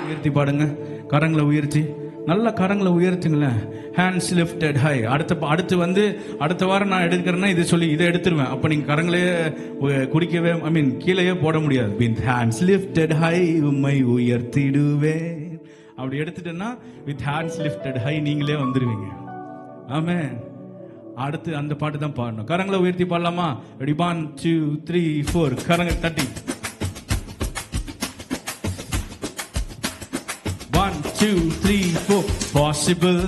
உயர்த்தி பாடுங்க. கரங்களை உயர்த்தி, நல்ல கரங்களை உயர்த்துங்களேன். Hands lifted high. அடுத்து வந்து அடுத்த வாரம் நான் எடுக்கிறேன்னா இதை சொல்லி இதை எடுத்துருவேன். அப்போ நீங்கள் கரங்களே குடிக்கவே கீழேயே போட முடியாது. வித் ஹேண்ட்ஸ் லிஃப்டட் ஹை உம்மை உயர்த்திடுவேன். அப்படி எடுத்துட்டேன்னா வித் ஹேண்ட்ஸ் லிஃப்டட் ஹை நீங்களே வந்துடுவீங்க. ஆமென். அடுத்து அந்த பாட்டு தான் பாடணும். கரங்களை உயர்த்தி பாடலாமா? ரெடி? 1 2 3 4. கரங்களை தட்டி 1 2 3 4. Possible,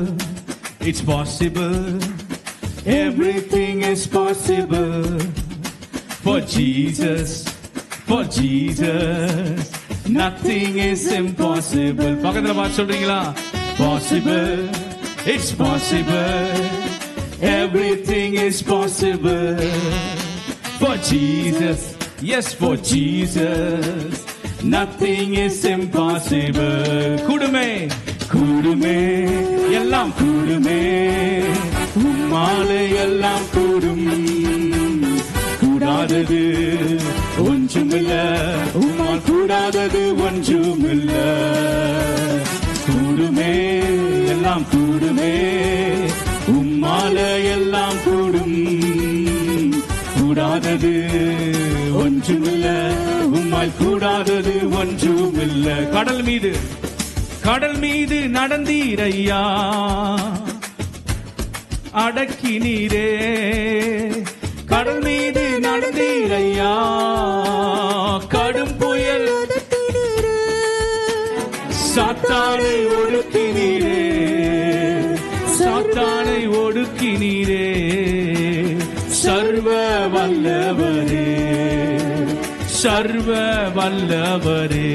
it's possible. Everything is possible for Jesus, for Jesus. Nothing is impossible. பக்கத்துல பார்த்து சொல்றீங்களா? Possible, it's possible. Everything is possible for Jesus. Yes, for Jesus. Nothing is impossible. கூடுமே கூடுமே எல்லாம் கூடுமே, உம்மாலே எல்லாம் கூடும். கூடாதது ஒன்றுமில்ல, உம்மால் கூடாதது ஒன்றுமில்ல. கூடுமே எல்லாம் கூடுமே, உம்மாலே எல்லாம் கூடும். கூடாதது ஒன்றுமில்ல, உம்மால் கூடாதது ஒன்றுமில்ல. கடல் மீது நடந்தீரையா, அடக்கினீரே. கடல் மீது நடந்தீரையா, கடும் புயல் சாத்தானை ஒடுக்கினீரே. சாத்தானை ஒடுக்கினீரே. சர்வ வல்லவரே, சர்வ வல்லவரே.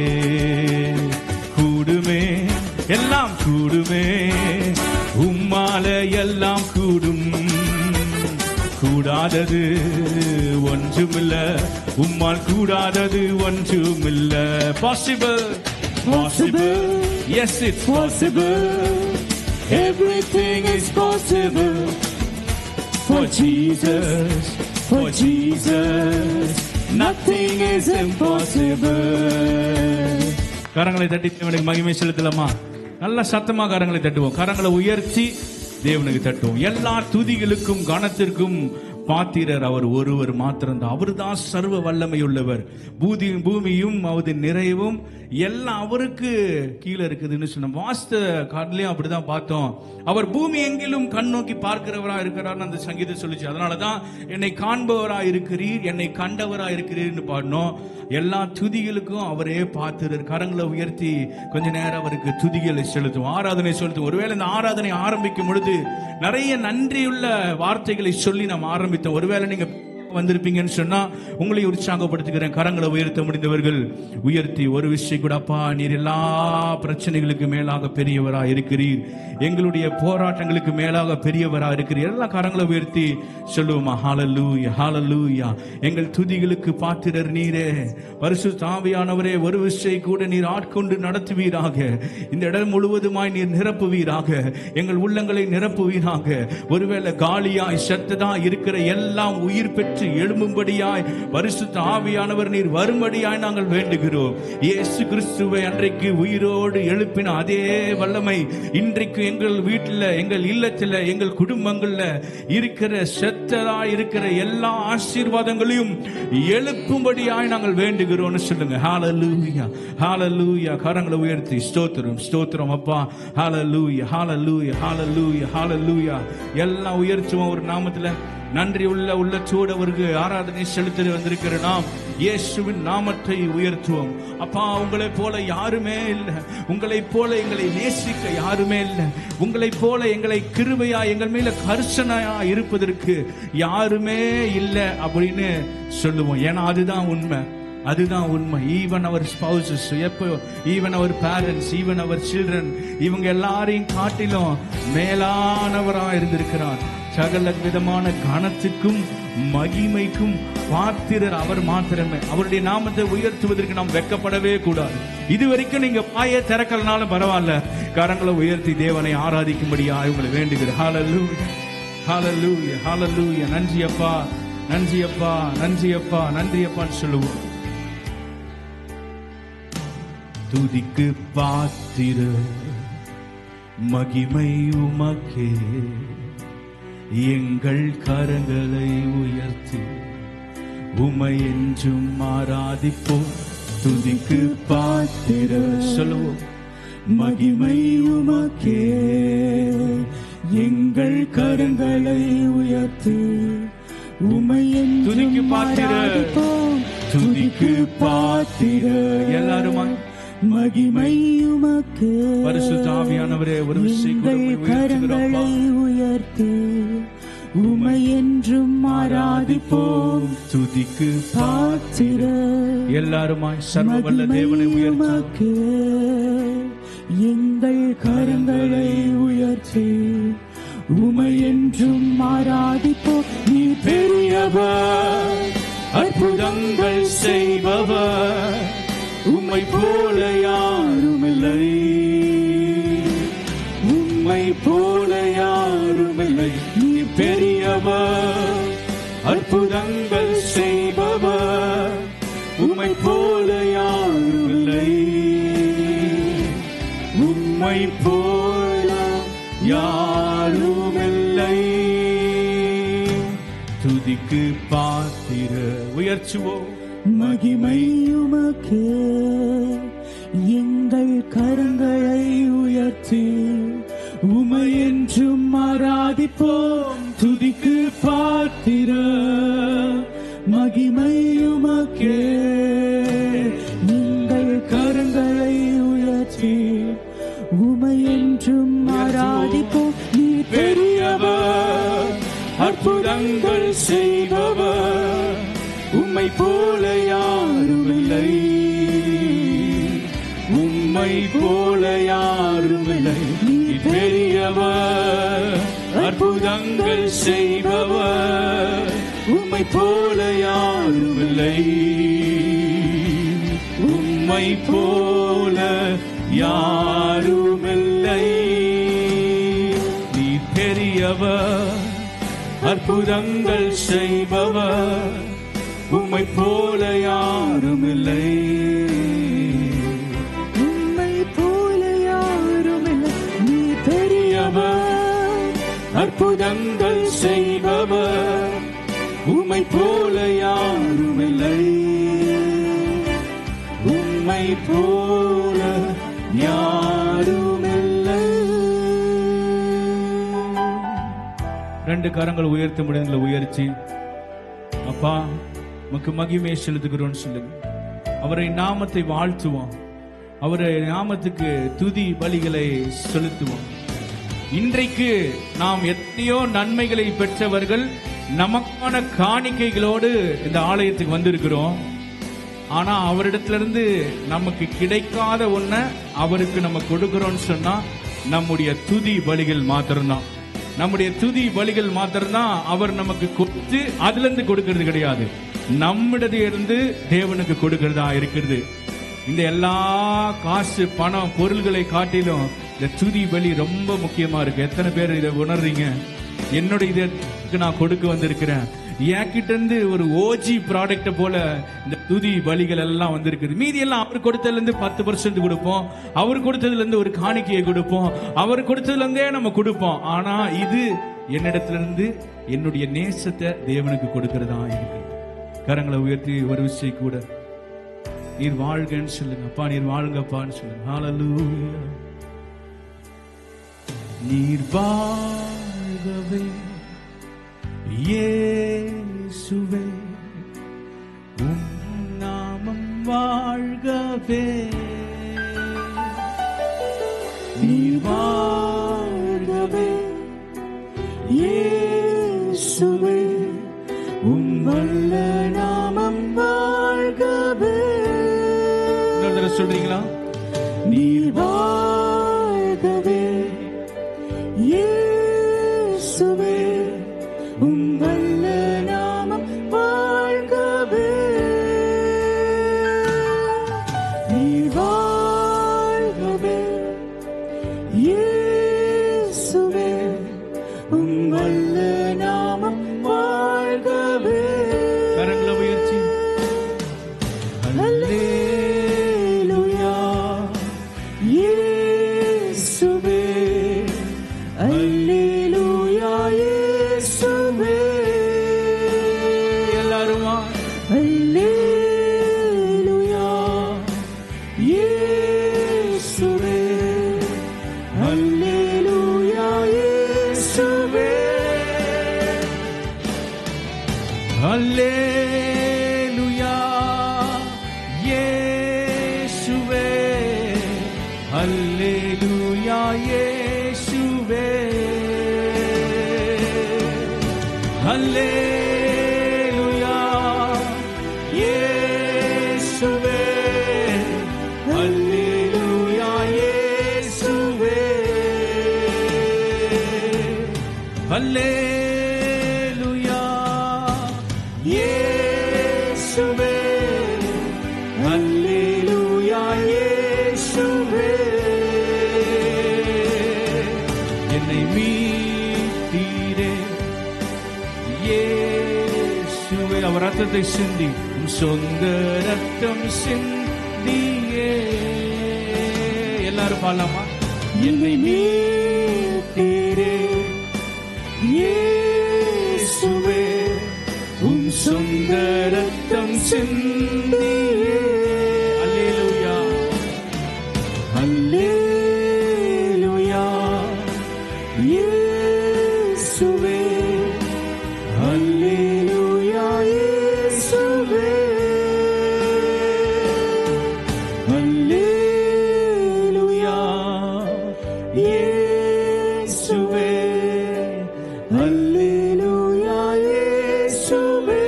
கூடுமே எல்லாம் கூடுமே, உம்மால எல்லாம் கூடும். கூடாதது ஒன்றுமில்ல, உம்மால் கூடாதது ஒன்றுமில்ல. Possible, possible, yes it's possible. Everything is possible for Jesus, for Jesus. Nothing is impossible. கரங்களை தட்டி தேவனுக்கு மகிமை செலுத்தலாமா? நல்ல சத்தமா கரங்களை தட்டுவோம். கரங்களை உயர்த்தி தேவனுக்கு தட்டுவோம். எல்லா துதிகளுக்கும் கனத்திற்கும் பாத்திரர் அவர் ஒருவர் மாத்திரம்தான். அவர் தான் சர்வ வல்லமை உள்ளவர். பூமியும் அவரது நிறைவும் எல்லாம் அவருக்கு கீழே இருக்குதுன்னு சொன்ன வாஸ்த காட்டிலையும் அப்படிதான் பார்த்தோம். அவர் பூமி எங்கிலும் கண் நோக்கி பார்க்கிறவரா இருக்கிறார் அந்த சங்கீதம் சொல்லிச்சு. அதனாலதான் என்னை காண்பவரா இருக்கிறீர், என்னை கண்டவரா இருக்கிறீர்னு பாடணும். எல்லா துதிகளுக்கும் அவரே பார்த்துறார். கரங்களை உயர்த்தி கொஞ்ச நேரம் அவருக்கு துதிகளை செலுத்துவோம், ஆராதனை செலுத்துவோம். ஒருவேளை இந்த ஆராதனை ஆரம்பிக்கும் பொழுது நிறைய நன்றியுள்ள வார்த்தைகளை சொல்லி நாம் ஆரம்பித்தோம். ஒருவேளை நீங்க வந்திருப்பீங்கன்னு சொன்னா உங்களை உற்சாகப்படுத்துகிறேன். கரங்களை உயர்த்த முடிந்தவர்கள் உயர்த்தி ஒரு விஷயம் கூட, அப்பா நீர் எல்லா பிரச்சனைகளுக்கு மேலாக பெரியவரா இருக்கிறீர், எங்களுடைய போராட்டங்களுக்கு மேலாக பெரியவரா இருக்கிறீர். எல்லா கரங்களை உயர்த்தி சொல்லுவோமா? ஹல்லேலூயா, ஹல்லேலூயா. எங்கள் துதிகளுக்கு பாத்திரர் நீரே. பரிசுத்த ஆவியானவரே, ஒரு விஷயம் கூட நீர் ஆட்கொண்டு நடத்துவீராக. இந்த இடம் முழுவதுமாய் நீர் நிரப்புவீராக. எங்கள் உள்ளங்களை நிரப்புவீராக. ஒருவேளை காலியாய் செத்ததா இருக்கிற எல்லாம் உயிர் பெற்று எழும்பும்படியாய் பரிசுத்த ஆவியானவர் நீர் வரும்படியாய் நாங்கள் வேண்டுகிறோம். இயேசு கிறிஸ்துவை அன்றைக்கு உயிரோடு எழுப்பின அதே வல்லமை இன்றைக்கு எங்கள் வீட்டில், எங்கள் இல்லத்தில், எங்கள் குடும்பங்கள்ல இருக்கிற செத்ததா இருக்கிற எல்லா ஆசீர்வாதங்களையும் எழுப்பும்படியாய் நாங்கள் வேண்டுகிறோம்னு சொல்லுங்க. ஹல்லேலூயா, ஹல்லேலூயா. கரங்களை உயர்த்தி ஸ்தோத்திரம், ஸ்தோத்திரம் அப்பா. ஹல்லேலூயா, ஹல்லேலூயா, ஹல்லேலூயா, ஹல்லேலூயா. எல்லாம் உயர்த்துவோம் ஒரு நாமத்துல. நன்றி உள்ள உள்ளத்தோடு அவருக்கு ஆராதனை செலுத்த வந்திருக்கிற நாம் இயேசுவின் நாமத்தை உயர்த்துவோம். அப்பா, உங்களை போல யாருமே இல்லை, உங்களை போல எங்களை நேசிக்க யாருமே இல்லை, உங்களை போல எங்களை கிருபையா எங்கள் மேல கர்சனையா இருப்பதற்கு யாருமே இல்லை அப்படின்னு சொல்லுவோம். ஏன்னா அதுதான் உண்மை, அதுதான் உண்மை. ஈவன் அவர் ஸ்பௌசஸ், எப்போ even our parents, even our children, இவங்க எல்லாரையும் காட்டிலும் மேலானவரா இருந்திருக்கிறார். சகல விதமான கனத்துக்கும் மகிமைக்கும் பாத்திரர் அவர் மாத்திரமே. அவருடைய நாமத்தை உயர்த்துவதற்கு நாம் வெட்கப்படவே கூடாது. இதுவரைக்கும் நீங்க வாயை திறக்கலனாலும் பரவாயில்ல, கரங்களை உயர்த்தி தேவனை ஆராதிக்கும்படியா உங்களை வேண்டுகிறேன். ஹல்லேலூயா, ஹல்லேலூயா, ஹல்லேலூயா. நன்றி அப்பா, நன்றி அப்பா, நன்றி அப்பா, நன்றி அப்பான்னு சொல்லுவோம். துதிக்கு பாத்திர மகிமை உமக்கே, எங்கள் கரங்களை உயர்த்தி உமை என்றும் ஆராதிப்போம். துதிக்கு பாத்திர சொல்லுவோம். மகிமை உமக்கே, எங்கள் கரங்களை உயர்த்தி உமை என்றும் ஆராதிப்போம். துதிக்கு பாத்திர எல்லாருமா மகிமை உமக்கு. பரிசுத்த ஆவியானவரே, ஒரு விஷயம் கரங்களை உயர்த்தி உமை என்றும் ஆராதிப்போம். துதிக்கு பாத்திர எல்லாருமாய் சர்வவல்ல தேவனை உயர்த்தி எங்கள் கரங்களை உயர்த்தி உமை என்றும் ஆராதிப்போம். நீ பெரியவர், அற்புதங்கள் செய்பவர், உம்மை போல யாருமில்லை, உம்மை போல யாருமில்லை. நீ பெரியவர், அற்புதங்கள் செய்பவர், உம்மை போல யாருமில்லை, உம்மை போல யாருமில்லை. துதிக்கு பாத்திர உயர்ச்சுவோம். மகிமை உமக்கே, எங்கள் கரங்களை உயர்த்தி உமை என்றும் ஆராதிப்போம். துதிக்கு பாத்திர மகிமை உமக்கே, எங்கள் கரங்களை உயர்த்தி உமை என்றும் ஆராதிப்போம். நீ பெரியவர், அற்புதங்கள் செய்பவர், உம்மை போல யாருமில்லை, உம்மை போல யாருமில்லை. நீ பெரியவர், அற்புதங்கள் செய்பவர், உம்மை போல யாருமில்லை, உம்மை போல யாருமில்லை. நீ பெரியவர், அற்புதங்கள் செய்பவர், உம்மை போல யாருமில்லை, உம்மை போல யாருமில்லை. நீ பெரியவர், அற்புதங்கள் செய்பவர், உம்மை போல யாருமில்லை, உம்மை போல யாருமில்லை. ரெண்டு கரங்கள் உயர்த்த முடியுங்களா? உயர்ச்சி அப்பா உமக்கு மகிமையை செலுத்துகிறோம் சொல்லுங்க. அவரை நாமத்தை வாழ்த்துவோம், அவரை நாமத்துக்கு துதி பலிகளை செலுத்துவோம். இன்றைக்கு நாம் எத்தனையோ நன்மைகளை பெற்றவர்கள், நமக்கான காணிக்கைகளோடு இந்த ஆலயத்துக்கு வந்திருக்கிறோம். ஆனா அவரிடத்திலிருந்து நமக்கு கிடைக்காத ஒன்ன அவருக்கு நம்ம கொடுக்கிறோம்னு சொன்னா நம்முடைய துதி பலிகள் மாத்திரம்தான். நம்முடைய துதி பலிகள் மாத்திரம்தான் அவர் நமக்கு கொடுத்து அதுல இருந்து கொடுக்கிறது கிடையாது. நம்மிடது இருந்து தேவனுக்கு கொடுக்கிறதா இருக்கிறது. இந்த எல்லா காசு பணம் பொருள்களை காட்டிலும் இந்த துதி பலி ரொம்ப முக்கியமா இருக்கு. எத்தனை பேர் இதை உணர்றீங்க? என்னோட இதற்கு நான் கொடுக்க வந்திருக்கிறேன். என்கிட்ட இருந்து ஒரு ஓஜி ப்ராடக்ட போல இந்த துதி பலிகள் எல்லாம் வந்திருக்குது. மீதி எல்லாம் அவர் கொடுத்ததுல இருந்து 10% கொடுப்போம், அவர் கொடுத்ததுல இருந்து ஒரு காணிக்கையை கொடுப்போம், அவர் கொடுத்ததுல இருந்தே நம்ம கொடுப்போம். ஆனா இது என்னிடத்துல இருந்து என்னுடைய நேசத்தை தேவனுக்கு கொடுக்கிறதா இருக்கு. கரங்களை உயர்த்தி ஒரு விஷயம் கூட நீர் வாழ்கன்னு சொல்லுங்க. அப்பா நீர் வாழ்ங்கப்பான்னு சொல்லுங்க. ஹல்லேலூயா. நீர் வாழ்கவே இயேசுவே, உம் நாமம் வாழ்கவே. நீர் வாழ்கவே இயேசுவே, உம் வல்ல நாமம் வாழ்கவே. சொல்றீங்களா? நீர் வாழ்கவே இயேசுவே, உம் வல்ல நாமம் வாழ்கவே. நீர் வாழ்கவே இயேசுவே, உம் வல்ல நாமம் வாழ்கவே. கரங்களை உயர்த்தி அல்லேலூயா இயேசுவே, அல்லேலூயா இயேசுவே. எல்லாரும் அல்லேலூயா இயேசுவே, அல்லேலூயா இயேசுவே, அல்லேலூயா இயேசுவே, அல்லேலூயா இயேசுவே, அல்லேலூயா இயேசுவே, அல்லேலூயா இயேசுவே, அல்லேலூயா இயேசுவே, அல்லேலூயா இயேசுவே. என்னை மீட்டீரே இயேசுவே, அவர் ரத்தத்தை சிந்தி, சொந்த ரத்தம் சிந்தியே. எல்லாரும் பாடலாமா? என்னை மீட்டீரே இயேசுவே, உம் சொந்த ரத்தம் சிந்தியே. அல்லேலூயா அல்லேலூயா இயேசுவே, அல்லேலூயா இயேசுவே, அல்லேலூயா இயேசுவே, அல்லேலூயா இயேசுவே,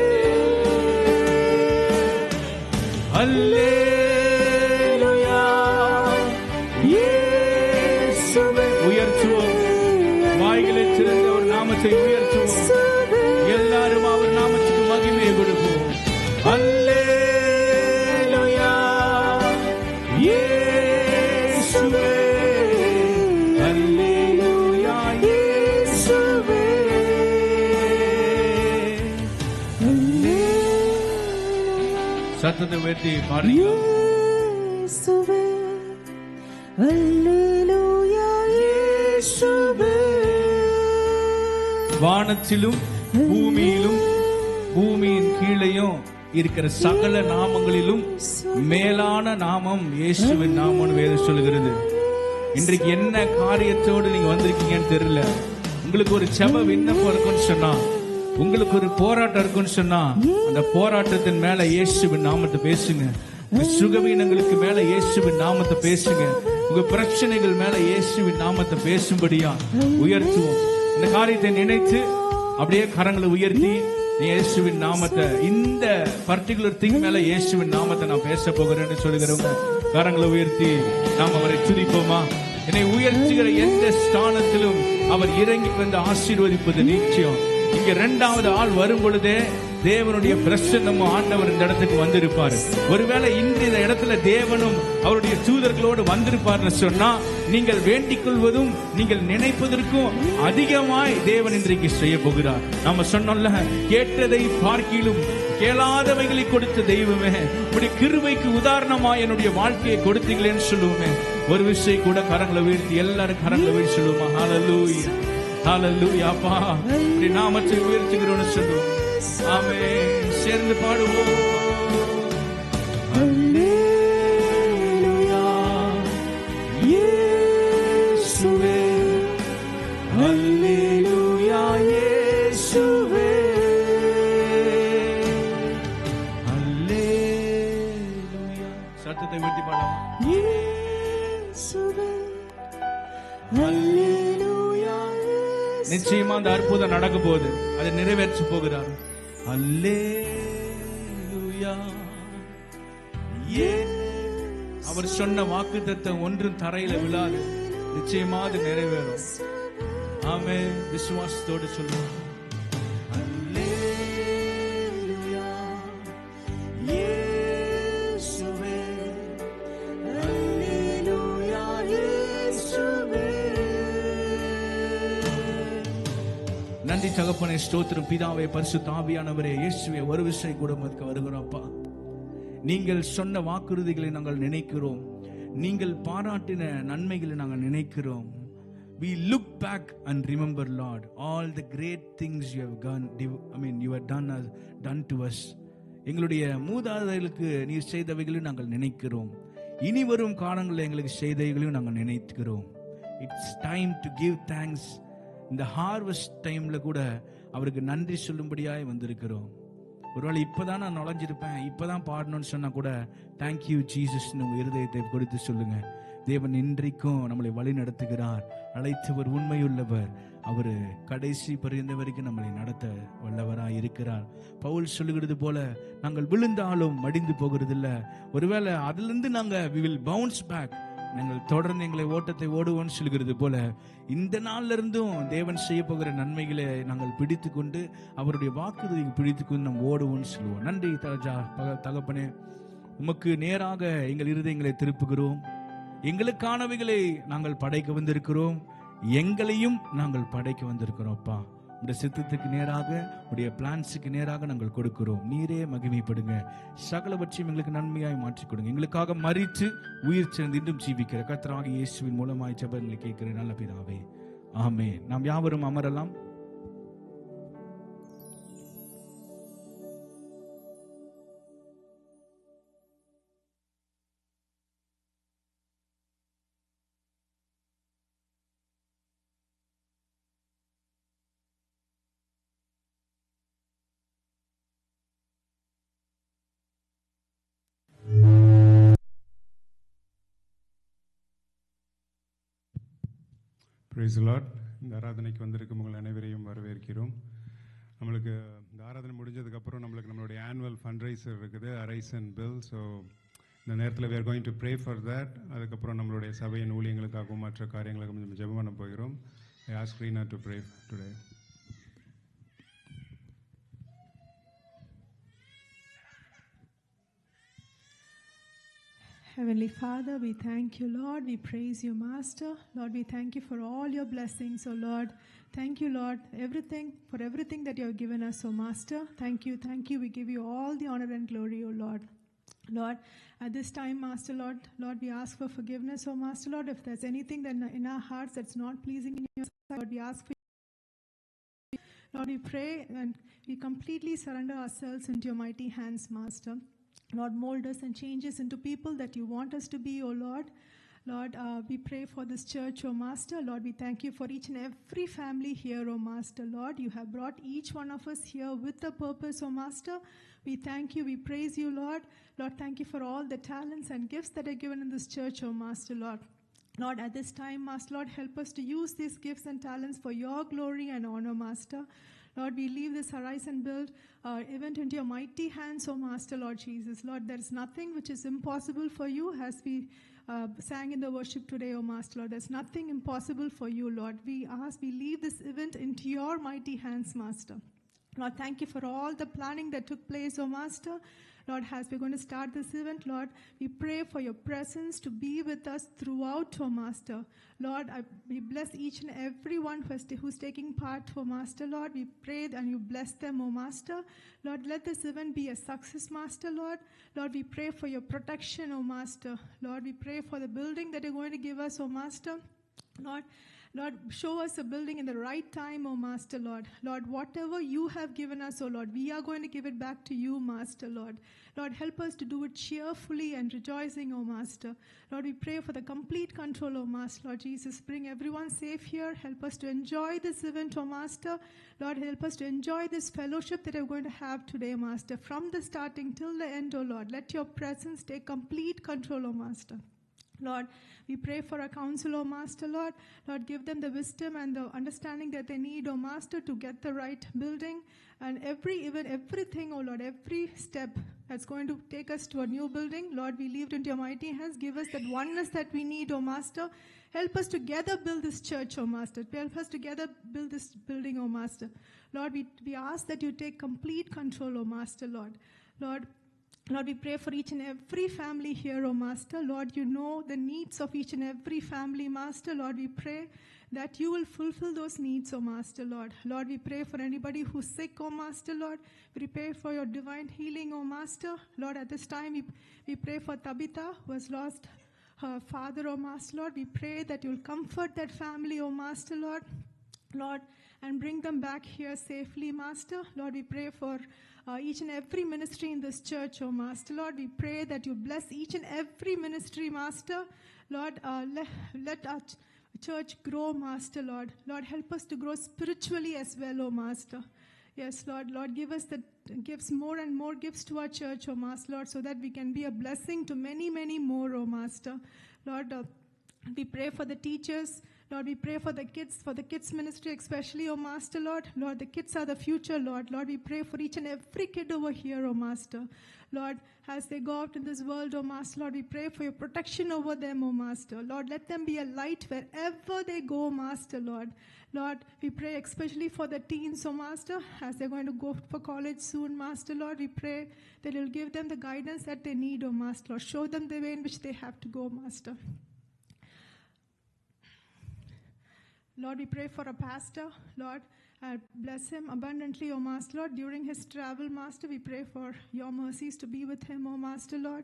அல்லேலூயா இயேசுவே. உயர்த்துவோம், வாய்களை திறந்த ஒரு நாமத்தை உயர்த்துவோம். எல்லாரும் அவர் நாமத்துக்கு மகிமையை கொடுப்போம். அல்லேலூயா இயேசுவே, அல்லேலூயா இயேசுவே, சத்தத்தை உயர்த்தி பாடுங்க. இயேசுவே, அல்லேலூயா இயேசுவே. வானத்திலும் பூமியிலும் பூமியின் கீழையும் இருக்கிற சகல நாமங்களிலும் மேலான நாமம் இயேசுவின் நாமம் வேதம் சொல்லுகிறது. இன்றைக்கு என்ன காரியத்தோடு நீங்க வந்திருக்கீங்கன்னு தெரியல. உங்களுக்கு ஒரு செப விண்ணப்பம் இருக்குன்னு சொன்னா, உங்களுக்கு ஒரு போராட்டம் இருக்குன்னு சொன்னா, அந்த போராட்டத்தின் மேல இயேசுவின் நாமத்தை பேசுங்க. உங்க சுகவீனங்களுக்கு மேல இயேசுவின் நாமத்தை பேசுங்க. உங்க பிரச்சனைகள் மேல இயேசுவின் நாமத்தை பேசும்படியா உயர்த்துவோம். இந்த காரியத்தை நினைத்து அப்படியே கரங்களை உயர்த்தி இயேசுவின் நாமத்தை, இந்த பர்டிகுலர் திங் மேல இயேசுவின் நாமத்தை நான் பேச போகிறேன்னு சொல்லுகிறவங்க கரங்களை உயர்த்தி நாம் அவரை துதிப்போமா? என்னை உயர்த்துகிற எந்த ஸ்தானத்திலும் அவர் இறங்கி வந்து ஆசீர்வதிப்பது நிச்சயம். இங்க இரண்டாவது ஆள் வரும் பொழுதே தேவனுடைய பிரசன்னமும் ஆண்டவர் இந்த இடத்துக்கு வந்திருப்பாரு. ஒருவேளை இன்று இந்த இடத்துல தேவனும் அவருடைய தூதர்களோடு வந்திருப்பார்னு சொன்னா, நீங்கள் வேண்டிக் கொள்வதும் நீங்கள் நினைப்பதற்கும் அதிகமாய் தேவன் இன்றைக்கு செய்ய போகிறார். நம்ம சொன்னோம்ல, கேட்டதை பார்க்கிலும் கேளாதவைகளை கொடுத்த தெய்வமே, இப்படி கிருபைக்கு உதாரணமா என்னுடைய வாழ்க்கையை கொடுத்தீங்களேன்னு சொல்லுவோமே. ஒரு விஷயம் கூட கரங்களை வீழ்த்தி எல்லாரும் கரங்களை வீழ்த்தி சொல்லுவோமா? ஹல்லேலூயா, ஹல்லேலூயா. அப்பா இப்படி நாமத்தை உயர்த்துகிறோம்னு சொல்லுவோம். ஆமென். சேர்ந்து பாடுவோம். ஹல்லேலூயா இயேசுவே, ஹல்லேலூயா இயேசுவே, ஹல்லேலூயா. சத்தத்தை உயர்த்தி பாடலாம். இயேசுவே, ஹல்லேலூயா. நிச்சயமா அந்த அற்புதம் நடக்க போகுது, அதை நிறைவேற்ற போகிறார். அல்லேலூயா. அவர் சொன்ன வாக்குத்தத்தம் ஒன்றும் தரையில விழாது, நிச்சயமா அது நிறைவேறும். ஆமென். விசுவாசத்தோடு சொல்லுவோம். அல்லேலூயா இயேசுவே, அல்லேலூயா இயேசுவே. நன்றி தகப்பனே, ஸ்தோத்திரம் பிதாவே, பரிசுத்த ஆவியானவரே, இயேசுவே. ஒரு விஷயம் கூட வருகிறோம்ப்பா. நீங்கள் சொன்ன வாக்குறுதிகளை நாங்கள் நினைக்கிறோம், நீங்கள் பாராட்டின நன்மைகளை நாங்கள் நினைக்கிறோம். We look back and remember, Lord, all the great things you have done to us. எங்களுடைய மூதாதைகளுக்கு நீர் செய்தவைகளையும் நாங்கள் நினைக்கிறோம். இனி வரும் காலங்களில் எங்களுக்கு செய்தவைகளையும் நாங்கள் நினைக்கிறோம். It's time to give thanks. இந்த ஹார்வெஸ்ட் டைம்ல கூட அவருக்கு நன்றி சொல்லும்படியாய் வந்திருக்கிறோம். ஒருவேளை இப்பதான் நான் நுழைஞ்சிருப்பேன், இப்பதான் பாடணும்னு சொன்னா கூட தேங்க்யூ ஜீசஸ்னு இருதயத்தை கொடுத்து சொல்லுங்க. தேவன் இன்றைக்கும் நம்மளை வழி நடத்துகிறார். அழைத்தவர் உண்மையுள்ளவர். அவரு கடைசி பரிந்த வரைக்கும் நம்மளை நடத்த வல்லவராய் இருக்கிறார். பவுல் சொல்லுகிறது போல, நாங்கள் விழுந்தாலும் மடிந்து போகிறது இல்லை. ஒருவேளை அதிலிருந்து நாங்க we will bounce back. நாங்கள் தொடர்ந்து எங்களை ஓட்டத்தை ஓடுவோம்னு சொல்கிறது போல, இந்த நாள்ல இருந்தும் தேவன் செய்ய போகிற நன்மைகளை நாங்கள் பிடித்து கொண்டு அவருடைய வாக்குறுதியை பிடித்து கொண்டு நாம் ஓடுவோம்னு சொல்லுவோம். நன்றி தகப்பனே, உமக்கு நேராக எங்கள் இருதயங்களை திருப்புகிறோம். எங்களுக்கானவைகளை நாங்கள் படைக்க வந்திருக்கிறோம், எங்களையும் நாங்கள் படைக்க வந்திருக்கிறோம். அப்பா, உடைய சித்தத்துக்கு நேராக, உடைய பிளான்ஸுக்கு நேராக நாங்கள் கொடுக்கிறோம். நீரே மகிமைப்படுங்க. சகலவற்றையும் எங்களுக்கு நன்மையாய் மாற்றிக் கொடுங்க. எங்களுக்காக மரித்து உயிர் சேர்ந்து இன்றும் ஜீவிக்கிற கர்த்தராகிய இயேசுவின் மூலமாய் ஜெபங்களை கேட்கிறேன் நல்ல பிதாவே, ஆமென். நாம் யாவரும் அமரலாம். Praise the Lord. இந்த ஆராதனைக்கு வந்திருக்கும் உங்கள் அனைவரையும் வரவேற்கிறோம். நம்மளுக்கு இந்த ஆராதனை முடிஞ்சதுக்கப்புறம் நம்மளுடைய ஆனுவல் ஃபண்ட்ரைசர் இருக்குது, அரைஸ் அண்ட் பில். ஸோ இந்த நேரத்தில் we are going to pray for that. அதுக்கப்புறம் நம்மளுடைய சபையின் ஊழியங்களுக்காகவும் மற்ற காரியங்களுக்கும் நம்ம ஜெபம் பண்ண போகிறோம். I ask Rina to pray today. Heavenly Father, we thank you, Lord. We praise you, Master. Lord, we thank you for all your blessings, oh Lord. Thank you, Lord, for everything that you have given us, oh Master. Thank you. We give you all the honor and glory, oh Lord. Lord, at this time, Master, Lord, we ask for forgiveness, oh Master, Lord. If there's anything that in our hearts that's not pleasing in your sight, Lord, we ask for you. Lord, we pray and we completely surrender ourselves into your mighty hands, Master. Lord, mold us and change us into people that you want us to be, oh Lord. Lord, we pray for this church, oh Master. Lord, we thank you for each and every family here, oh Master. Lord, you have brought each one of us here with a purpose, oh Master. We thank you, we praise you, Lord. Lord, thank you for all the talents and gifts that are given in this church, oh Master, Lord. Lord, at this time, Master, Lord, help us to use these gifts and talents for your glory and honor, Master. Lord, we leave this Arise and Build event into your mighty hands, O Master, Lord Jesus. Lord, there is nothing which is impossible for you, as we sang in the worship today, O Master, Lord. There's nothing impossible for you, Lord. We leave this event into your mighty hands, Master. Lord, thank you for all the planning that took place, O Master. Lord, as we're going to start this event, Lord, we pray for your presence to be with us throughout, O Master. Lord, we bless each and every one who's taking part, O Master, Lord. We pray and you bless them, O Master. Lord, let this event be a success, Master, Lord. Lord, we pray for your protection, O Master. Lord, we pray for the building that you're going to give us, O Master. Lord, show us a building in the right time, O Master, Lord. Lord, whatever you have given us, O Lord, we are going to give it back to you, Master, Lord. Lord, help us to do it cheerfully and rejoicing, O Master. Lord, we pray for the complete control, O Master, Lord Jesus. Bring everyone safe here. Help us to enjoy this event, O Master. Lord, help us to enjoy this fellowship that we're going to have today, Master. From the starting till the end, O Lord, let your presence take complete control, O Master. Lord, we pray for our council, O Master, Lord. Lord, give them the wisdom and the understanding that they need, O Master, to get the right building. And everything, O Lord, every step that's going to take us to a new building, Lord, we leave it into your mighty hands. Give us that oneness that we need, O Master. Help us together build this church, O Master. Help us together build this building, O Master. Lord, we ask that you take complete control, O Master, Lord. Lord, we pray for each and every family here, O Master. Lord, you know the needs of each and every family, Master. Lord, we pray that you will fulfill those needs, O Master, Lord. Lord, we pray for anybody who's sick, O Master, Lord. We pray for your divine healing, O Master. Lord, at this time, we pray for Tabitha, who has lost her father, O Master, Lord. We pray that you'll comfort that family, O Master, Lord. Lord, and bring them back here safely, Master. Lord, we pray for each and every ministry in this church, oh Master. Lord, we pray that you bless each and every ministry, Master. Lord, let our church grow, Master, Lord. Lord, help us to grow spiritually as well, oh Master. Yes, Lord. Lord, give us the gifts, more and more gifts to our church, oh Master, Lord, so that we can be a blessing to many, many more, oh Master. Lord, we pray for the teachers. Lord, we pray for the kids ministry especially, oh Master, Lord. Lord, the kids are the future, Lord. Lord, we pray for each and every kid over here, oh Master. Lord, as they go out in this world, oh Master, Lord, we pray for your protection over them, oh Master. Lord, let them be a light wherever they go, Master, Lord. Lord, we pray especially for the teens, oh Master, as they're going to go for college soon, Master, Lord. We pray that you'll give them the guidance that they need, oh Master, Lord. Show them the way in which they have to go, Master. Lord, we pray for a pastor. Lord, bless him abundantly, O Master, Lord. During his travel, Master, we pray for your mercies to be with him, O Master, Lord.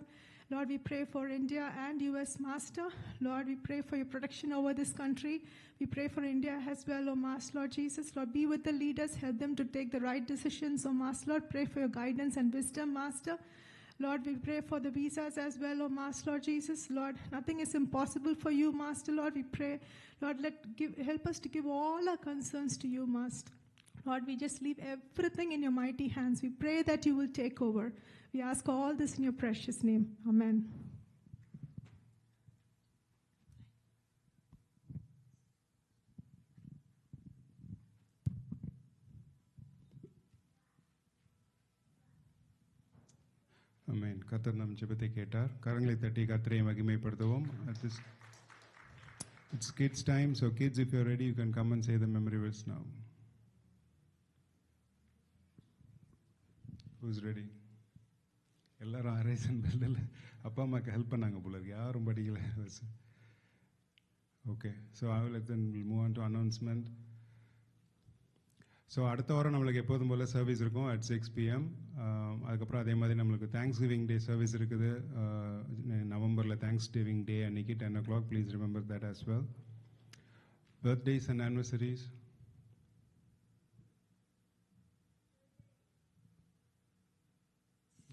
Lord, we pray for India and U.S., Master. Lord, we pray for your protection over this country. We pray for India as well, O Master, Lord Jesus. Lord, be with the leaders. Help them to take the right decisions, O Master, Lord. Pray for your guidance and wisdom, Master. Lord, we pray for the visas as well, oh Master, Lord Jesus. Lord, nothing is impossible for you, Master, Lord. We pray, Lord, help us to give all our concerns to you, Master. Lord, we just leave everything in your mighty hands. We pray that you will take over. We ask all this in your precious name. Amen. ஆமென். கர்த்தர் நம் ஜெபத்தை கேட்டார். கரங்களை தட்டி கர்த்தரை மகிமைப்படுத்துவோம். It's kids time, so kids, if you're ready, you can come and say the memory verse now. Who's ready? எல்லாரும் அரேசன் பெல்லில் அப்பா அம்மாவுக்கு ஹெல்ப் பண்ணாங்க போல இருக்கு. யாரும் படிக்கல. Okay, so I will then move on to announcement. So அடுத்த வாரம் நம்மளுக்கு எப்போதும் போல் சர்வீஸ் இருக்கும் at 6 p.m. அதுக்கப்புறம் அதே மாதிரி நம்மளுக்கு தேங்க்ஸ் கிவிங் டே சர்வீஸ் இருக்குது நவம்பரில் தேங்க்ஸ் கிவிங் டே அன்றைக்கி 10 o'clock. Please remember that as well. Birthdays and anniversaries.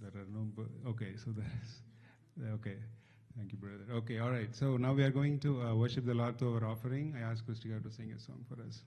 There are no, okay, so there is, okay. Thank you, brother. Okay, all right. So now we are going to worship the Lord through our offering. I ask Christika to sing a song for us.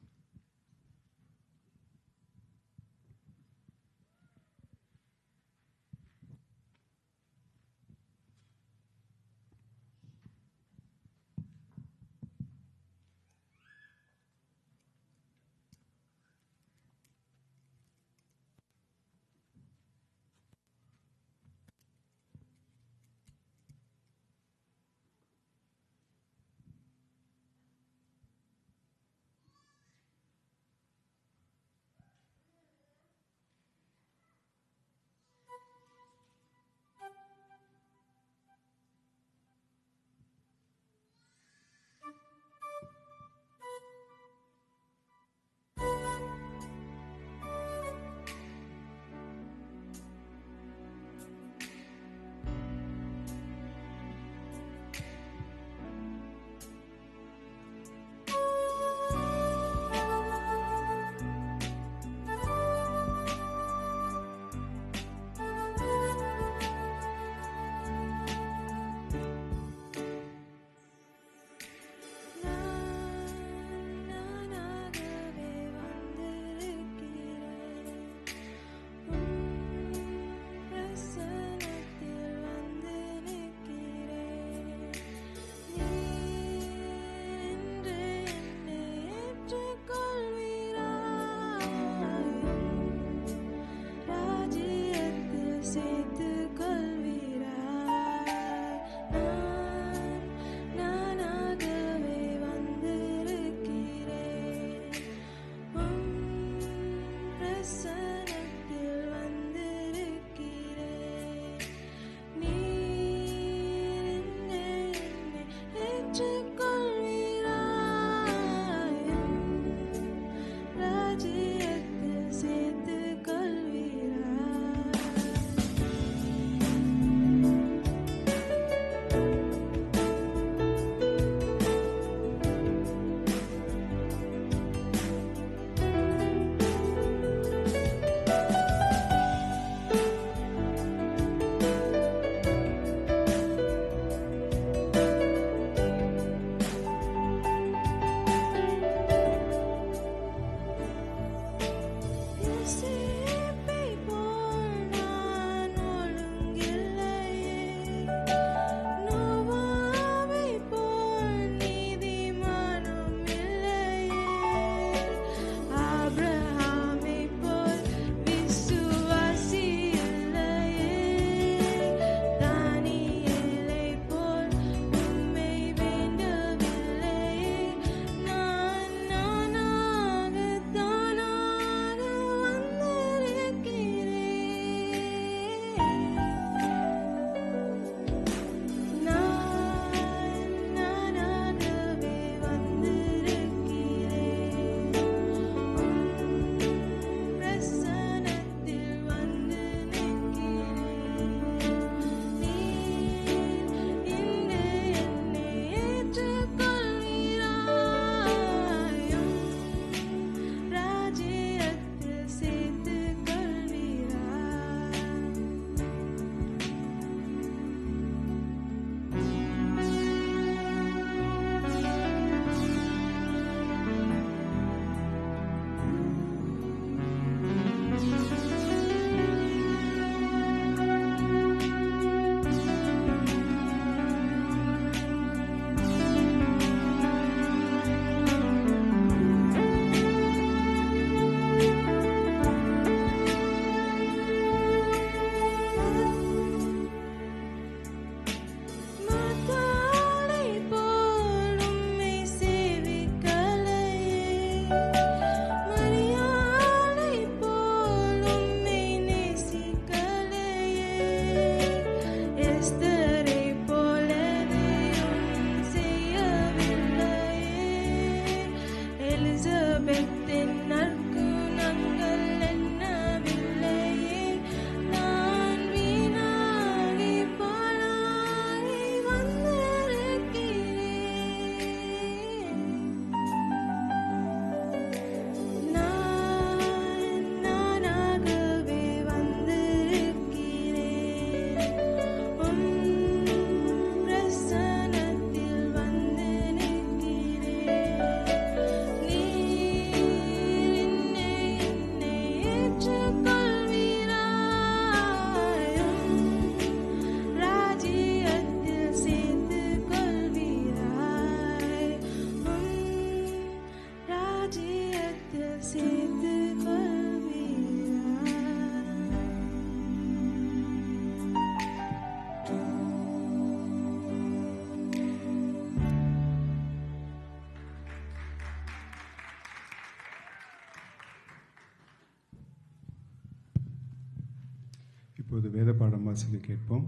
இப்போது வேத பாடம் வாசிக்க கேட்போம்.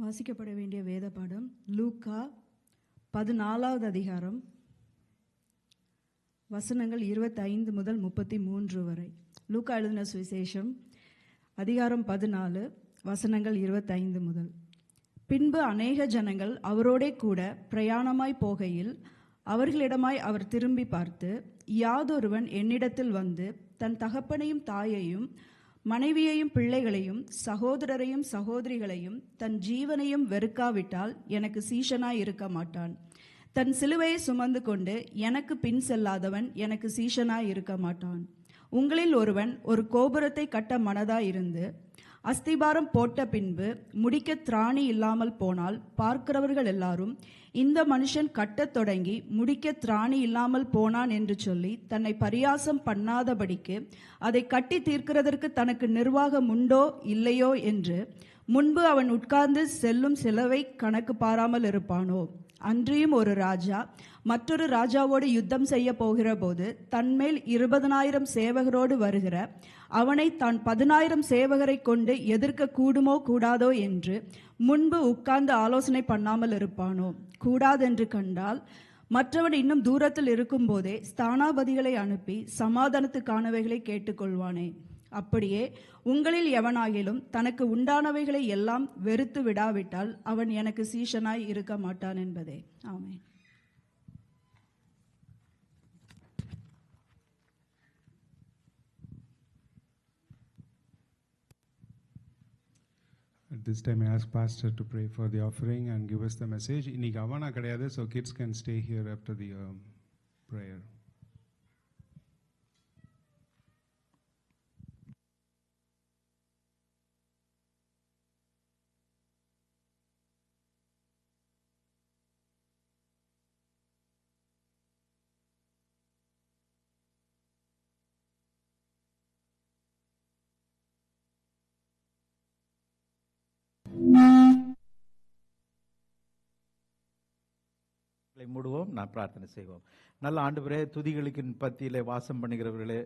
வாசிக்கப்பட வேண்டிய வேத பாடம் லூக்கா 14வது அதிகாரம் வசனங்கள் 25 முதல் 33 வரை. லூக்கா எழுதின சுவிசேஷம் அதிகாரம் 14 வசனங்கள் 25 முதல். பின்பு அநேக ஜனங்கள் அவரோடே கூட பிரயாணமாய் போகையில் அவர்களிடமாய் அவர் திரும்பி பார்த்து, யாதொருவன் என்னிடத்தில் வந்து தன் தகப்பனையும் தாயையும் மனைவியையும் பிள்ளைகளையும் சகோதரரையும் சகோதரிகளையும் தன் ஜீவனையும் வெறுக்காவிட்டால் எனக்கு சீஷனாய் இருக்க மாட்டான். தன் சிலுவையை சுமந்து கொண்டு எனக்கு பின் செல்லாதவன் எனக்கு சீஷனாய் இருக்க மாட்டான். உங்களில் ஒருவன் ஒரு கோபுரத்தை கட்ட மனதாய் இருந்து அஸ்திபாரம் போட்ட பின்பு முடிக்க திராணி இல்லாமல் போனால் பார்க்கிறவர்கள் எல்லாரும், இந்த மனுஷன் கட்டத் தொடங்கி முடிக்க திராணி இல்லாமல் போனான் என்று சொல்லி தன்னை பரியாசம் பண்ணாதபடிக்கு அதை கட்டி தீர்க்கிறதற்கு தனக்கு நிர்வாகம் உண்டோ இல்லையோ என்று முன்பு அவன் உட்கார்ந்து செல்லும் செலவை கணக்கு பாராமல் இருப்பானோ? அன்றியும் ஒரு ராஜா மற்றொரு ராஜாவோடு யுத்தம் செய்ய போகிற போது தன்மேல் 20,000 சேவகரோடு வருகிற அவனை தான் 10,000 சேவகரை கொண்டு எதிர்க்க கூடுமோ கூடாதோ என்று முன்பு உட்கார்ந்து ஆலோசனை பண்ணாமல் இருப்பானோ? கூடாதென்று கண்டால் மற்றவன் இன்னும் தூரத்தில் இருக்கும் போதே ஸ்தானாபதிகளை அனுப்பி சமாதானத்துக்கானவைகளை கேட்டுக்கொள்வானே. அப்படியே உங்களில் எவனாகிலும் தனக்கு உண்டானவைகளை எல்லாம் வெறுத்து விடாவிட்டால் அவன் எனக்கு சீஷனாய் இருக்க மாட்டான் என்பதே. ஆமென். At this time, I ask Pastor to pray for the offering and give us the message. இன்னைக்கு அவனா கிடையாது, so kids can stay here after the prayer. மூடுவோம், நான் பிரார்த்தனை செய்வோம். நல்ல ஆண்டவரே, துதிகளுக்கு பத்தியிலே வாசம் பண்ணுகிறவர்களே,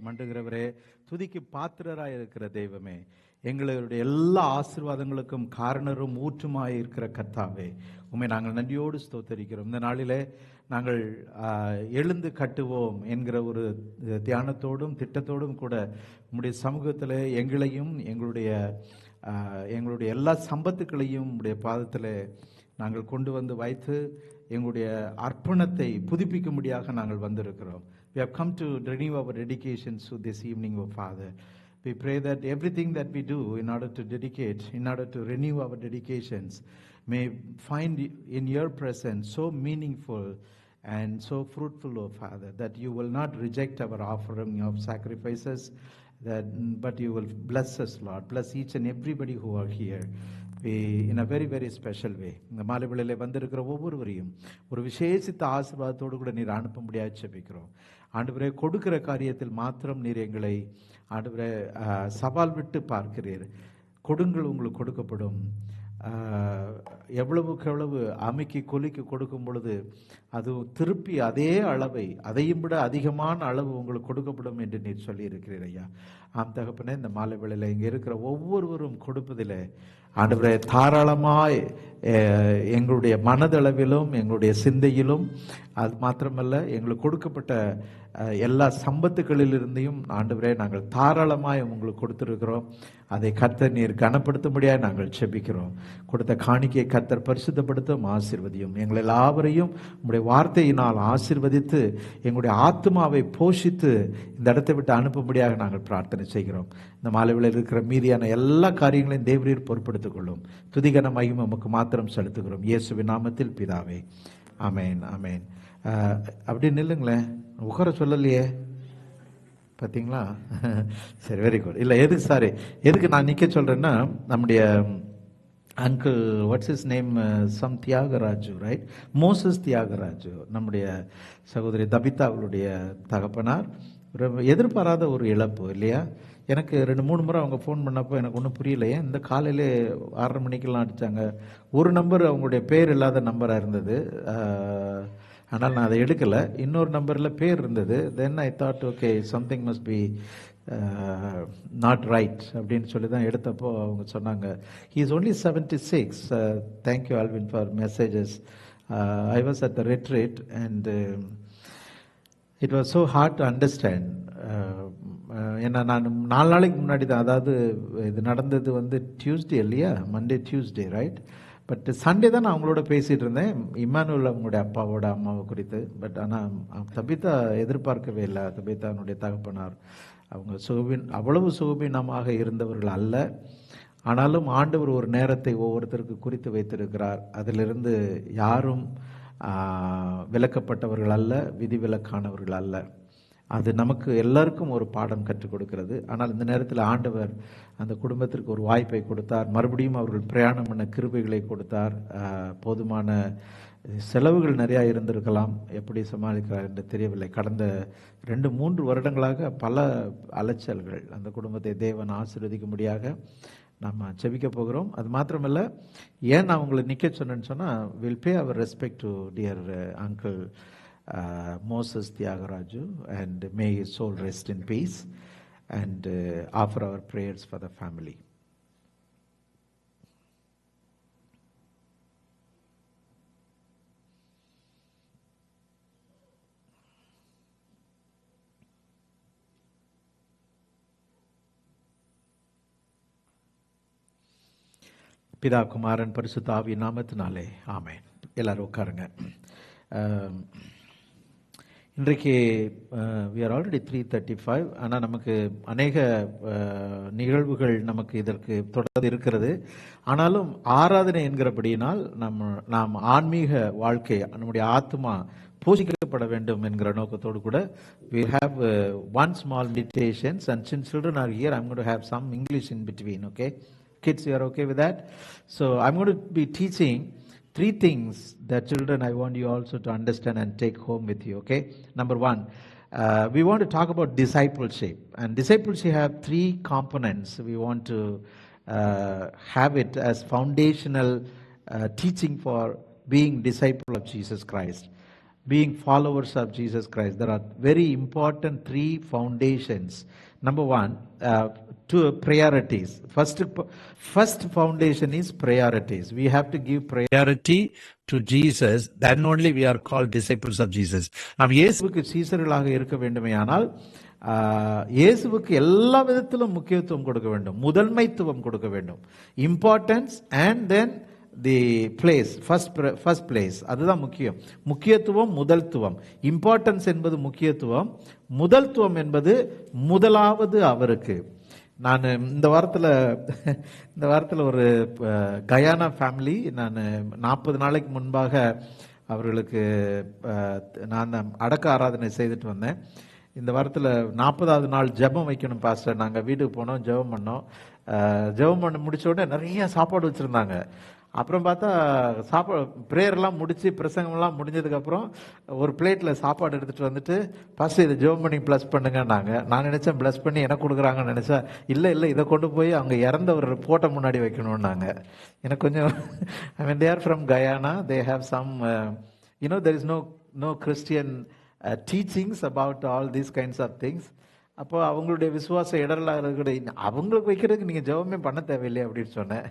மண்டுகிறவரே, துதிக்கு பாத்திரராய் இருக்கிற தெய்வமே, எங்களுடைய எல்லா ஆசீர்வாதங்களுக்கும் காரணரும் ஊற்றுமாய் இருக்கிற கர்த்தாவே, உம்மை நாங்கள் நன்றியோடு ஸ்தோத்தரிக்கிறோம். இந்த நாளிலே நாங்கள் எழுந்து கட்டுவோம் என்கிற ஒரு தியானத்தோடும் திட்டத்தோடும் கூட உம்முடைய சமூகத்தில் எங்களையும் எங்களுடைய எல்லா சம்பத்துக்களையும் உம்முடைய பாதத்தில் நாங்கள் கொண்டு வந்து வைத்து எங்களுடைய அர்ப்பணத்தை புதுப்பிக்கும்படியாக நாங்கள் வந்திருக்கிறோம். We have come to renew our dedications to this evening, O Father. We pray that everything that we do in order to renew our dedications may find in your presence so meaningful and so fruitful, O Father, that you will not reject our offering of sacrifices, but you will bless us, Lord. Bless each and everybody who are here in a very very special way. இந்த மாலைவேளையிலே வந்திருக்கிற ஒவ்வொருவரையும் ஒரு விசேஷித்த ஆசீர்வாதத்தோடு கூட நீர் அனுப்பும்படியாக ஜெபிக்கிறோம். ஆண்டவரே, கொடுக்கிற காரியத்தில் மாத்திரம் நீர் எங்களை ஆண்டவரே சவால் விட்டு பார்க்கிறீர். கொடுங்கள், உங்களுக்கு கொடுக்கப்படும். எவ்வளவுக்கு எவ்வளவு அமுக்கி கொலிக்கு கொடுக்கும் பொழுது அது திருப்பி அதே அளவை, அதையும் விட அதிகமான அளவு உங்களுக்கு கொடுக்கப்படும் என்று நீர் சொல்லி இருக்கிறீர் ஐயா. ஆம் தகப்பனே, இந்த மாலை வேளையில் இங்கே இருக்கிற ஒவ்வொருவரும் கொடுப்பதில் ஆண்டவரே தாராளமாய் எங்களுடைய மனதளவிலும் எங்களுடைய சிந்தையிலும், அது மாத்திரமல்ல எங்களுக்கு கொடுக்கப்பட்ட எல்லா சம்பத்துக்களிலிருந்தையும் ஆண்டவரே நாங்கள் தாராளமாய் உங்களுக்கு கொடுத்துருக்கிறோம். அதை கர்த்தர் நீர் கனப்படுத்தும்படியாக நாங்கள் செபிக்கிறோம். கொடுத்த காணிக்கையை கர்த்தர் பரிசுத்தப்படுத்தும், ஆசீர்வதியும். எங்கள் எல்லாவரையும் உங்களுடைய வார்த்தையினால் ஆசீர்வதித்து எங்களுடைய ஆத்மாவை போஷித்து இந்த இடத்தை விட்டு அனுப்பும்படியாக நாங்கள் பிரார்த்தனை செய்கிறோம். இந்த மாலைவில் இருக்கிற மீதியான எல்லா காரியங்களையும் தேவரீர் பொறுப்படுத்திக் கொள்ளும். துதிகன மகிமை நமக்கு மாத்திரம் செலுத்துகிறோம். இயேசுவின் நாமத்தில் பிதாவே, ஆமேன், ஆமேன். அப்படி நில்லுங்களேன், உட்கார சொல்லலையே, பார்த்தீங்களா? சரி, வெரி குட். இல்லை, எதுக்கு நான் நிற்க சொல்கிறேன்னா, நம்முடைய uncle what's is name, some Thyagaraju, right? Moses Thyagaraju, நம்முடைய சகோதரி தபிதா அவளுடைய தகப்பனார். எதிர்பாராத ஒரு இழப்பு இல்லையா? எனக்கு 2-3 முறை அவங்க ஃபோன் பண்ணப்போ எனக்கு ஒன்றும் புரியலையே, இந்த காலையிலே 6:30 மணிக்கெல்லாம் அடித்தாங்க. ஒரு நம்பர் அவங்களுடைய பேர் இல்லாத நம்பராக இருந்தது, ஆனால் நான் அதை எடுக்கலை. இன்னொரு நம்பரில் பேர் இருந்தது. Then I thought okay something must be not right அப்படின்னு சொல்லி தான் எடுத்தப்போ அவங்க சொன்னாங்க he is only 76. Thank you Alvin for messages. I was at the retreat and it was so hard to understand. ஏன்னா நான் 4 நாளைக்கு முன்னாடி தான், அதாவது இது நடந்தது வந்து டியூஸ்டே இல்லையா, Monday Tuesday right. But Sunday தான் நான் அவங்களோட பேசிகிட்டு இருந்தேன், இம்மானுவல் அவங்களுடைய அப்பாவோட அம்மாவை குறித்து. பட் ஆனால் தபிதா எதிர்பார்க்கவே இல்லை. தபிதானுடைய தகப்பனார் அவங்க அவ்வளவு சுகபீனமாக இருந்தவர்கள் அல்ல. ஆனாலும் ஆண்டவர் ஒரு நேரத்தை ஒவ்வொருத்தருக்கு குறித்து வைத்திருக்கிறார். அதிலிருந்து யாரும் விலக்கப்பட்டவர்கள் அல்ல, விதிவிலக்கானவர்கள் அல்ல. அது நமக்கு எல்லாருக்கும் ஒரு பாடம் கற்றுக் கொடுக்கிறது. ஆனால் இந்த நேரத்தில் ஆண்டவர் அந்த குடும்பத்திற்கு ஒரு வாய்ப்பை கொடுத்தார். மறுபடியும் அவர்கள் பிரயாணம் பண்ண கிருபைகளை கொடுத்தார். போதுமான செலவுகள் நிறையா இருந்திருக்கலாம், எப்படி சமாளிக்கிறார் என்று தெரியவில்லை. கடந்த 2-3 வருடங்களாக பல அலைச்சல்கள். அந்த குடும்பத்தை தேவன் ஆசீர்வதிக்கும்படியாக நம்ம செபிக்க போகிறோம். அது மாத்திரமல்ல, ஏன் நான் உங்களை நிற்க சொன்னேன்னு சொன்னால், will pay our respect to dear uncle Moses Tyagaraja, and may his soul rest in peace, and offer our prayers for the family. பிதா குமாரன் பரிசுத்த ஆவி நாமத்தினாலே ஆமென். எல்லாரும் உட்காருங்க. இன்றைக்கு we are already 3:35. ஆனால் நமக்கு அநேக நிகழ்வுகள் நமக்கு இதற்கு தொடர்ந்து இருக்கிறது. ஆனாலும் ஆராதனை என்கிறபடியினால் நாம் ஆன்மீக வாழ்க்கை, நம்முடைய ஆத்மா போஷிக்கப்பட வேண்டும் என்கிற நோக்கத்தோடு கூட we have one small meditations, and since children are here I'm going to have some English in between. Okay kids, you are okay with that? So I'm going to be teaching 3 things that children I want you also to understand and take home with you. Okay, number 1, we want to talk about discipleship, and discipleship have 3 components. We want to have it as foundational teaching for being disciple of Jesus Christ, being followers of Jesus Christ. There are very important 3 foundations. Number 1, 2 priorities. First foundation is priorities. We have to give priority to Jesus, then only we are called disciples of Jesus. நாம் இயேசுவுக்கு சீசர்களாக இருக்க வேண்டுமேயானால் இயேசுவுக்கு எல்லா விதத்திலும் முக்கியத்துவம் கொடுக்க வேண்டும், முதன்மைத்துவம் கொடுக்க வேண்டும். Importance and then the place, first place. அதுதான் முக்கியம். முக்கியத்துவம், முதல்துவம். இம்பார்ட்டன்ஸ் என்பது முக்கியத்துவம், முதல்துவம் என்பது முதலாவது அவருக்கு. நான் இந்த வாரத்தில் ஒரு கயானா ஃபேமிலி, நான் 40 நாளைக்கு முன்பாக அவர்களுக்கு நான் அடக்க ஆராதனை செய்துட்டு வந்தேன். இந்த வாரத்தில் 40வது நாள் ஜெபம் வைக்கணும் பாஸ்டர். நாங்கள் வீட்டுக்கு போனோம், ஜெபம் பண்ணோம். ஜெபம் பண்ண முடிச்ச உடனே நிறைய சாப்பாடு வச்சுருந்தாங்க. அப்புறம் பார்த்தா ப்ரேயர்லாம் முடித்து பிரசங்கம்லாம் முடிஞ்சதுக்கப்புறம் ஒரு பிளேட்டில் சாப்பாடு எடுத்துகிட்டு வந்துட்டு, ஃபஸ்ட்டு இதை ஜெபம் பண்ணி ப்ளஸ் பண்ணுங்கன்னாங்க. நான் நினச்சேன் ப்ளஸ் பண்ணி எனக்கு கொடுக்குறாங்கன்னு நினச்சேன். இல்லை இதை கொண்டு போய் அவங்க இறந்த ஒரு ஃபோட்டோ முன்னாடி வைக்கணுன்னாங்க. எனக்கு கொஞ்சம் ஐ மீன், they are from Guyana, they have some there is no Christian teachings about all these kinds of things. அப்போ அவங்களுடைய விசுவாச இடரலாக இருக்கிற அவங்களுக்கு வைக்கிறதுக்கு நீங்கள் ஜெபமே பண்ண தேவையில்லை அப்படின்னு சொன்னேன்.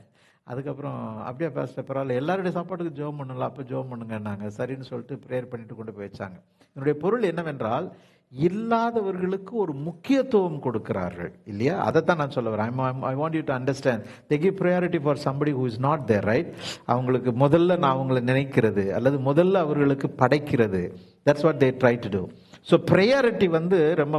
அதுக்கப்புறம் அப்படியே பாஸ்டர் பரவாயில்ல, எல்லாருடைய சாப்பாட்டுக்கு ஜெபம் பண்ணலாம், அப்போ ஜெபம் பண்ணுங்கன்னாங்க. சரின்னு சொல்லிட்டு ப்ரேயர் பண்ணிட்டு கொண்டு போய் வச்சாங்க. என்னுடைய பொருள் என்னவென்றால், இல்லாதவர்களுக்கு ஒரு முக்கியத்துவம் கொடுக்கிறார்கள் இல்லையா? அதைத்தான் நான் சொல்ல வரேன். I want you to understand, they give priority for somebody who is not there, right? அவங்களுக்கு முதல்ல நான் அவங்களை நினைக்கிறது அல்லது முதல்ல அவர்களுக்கு படைக்கிறது. That's what they try to do. So priority வந்து ரொம்ப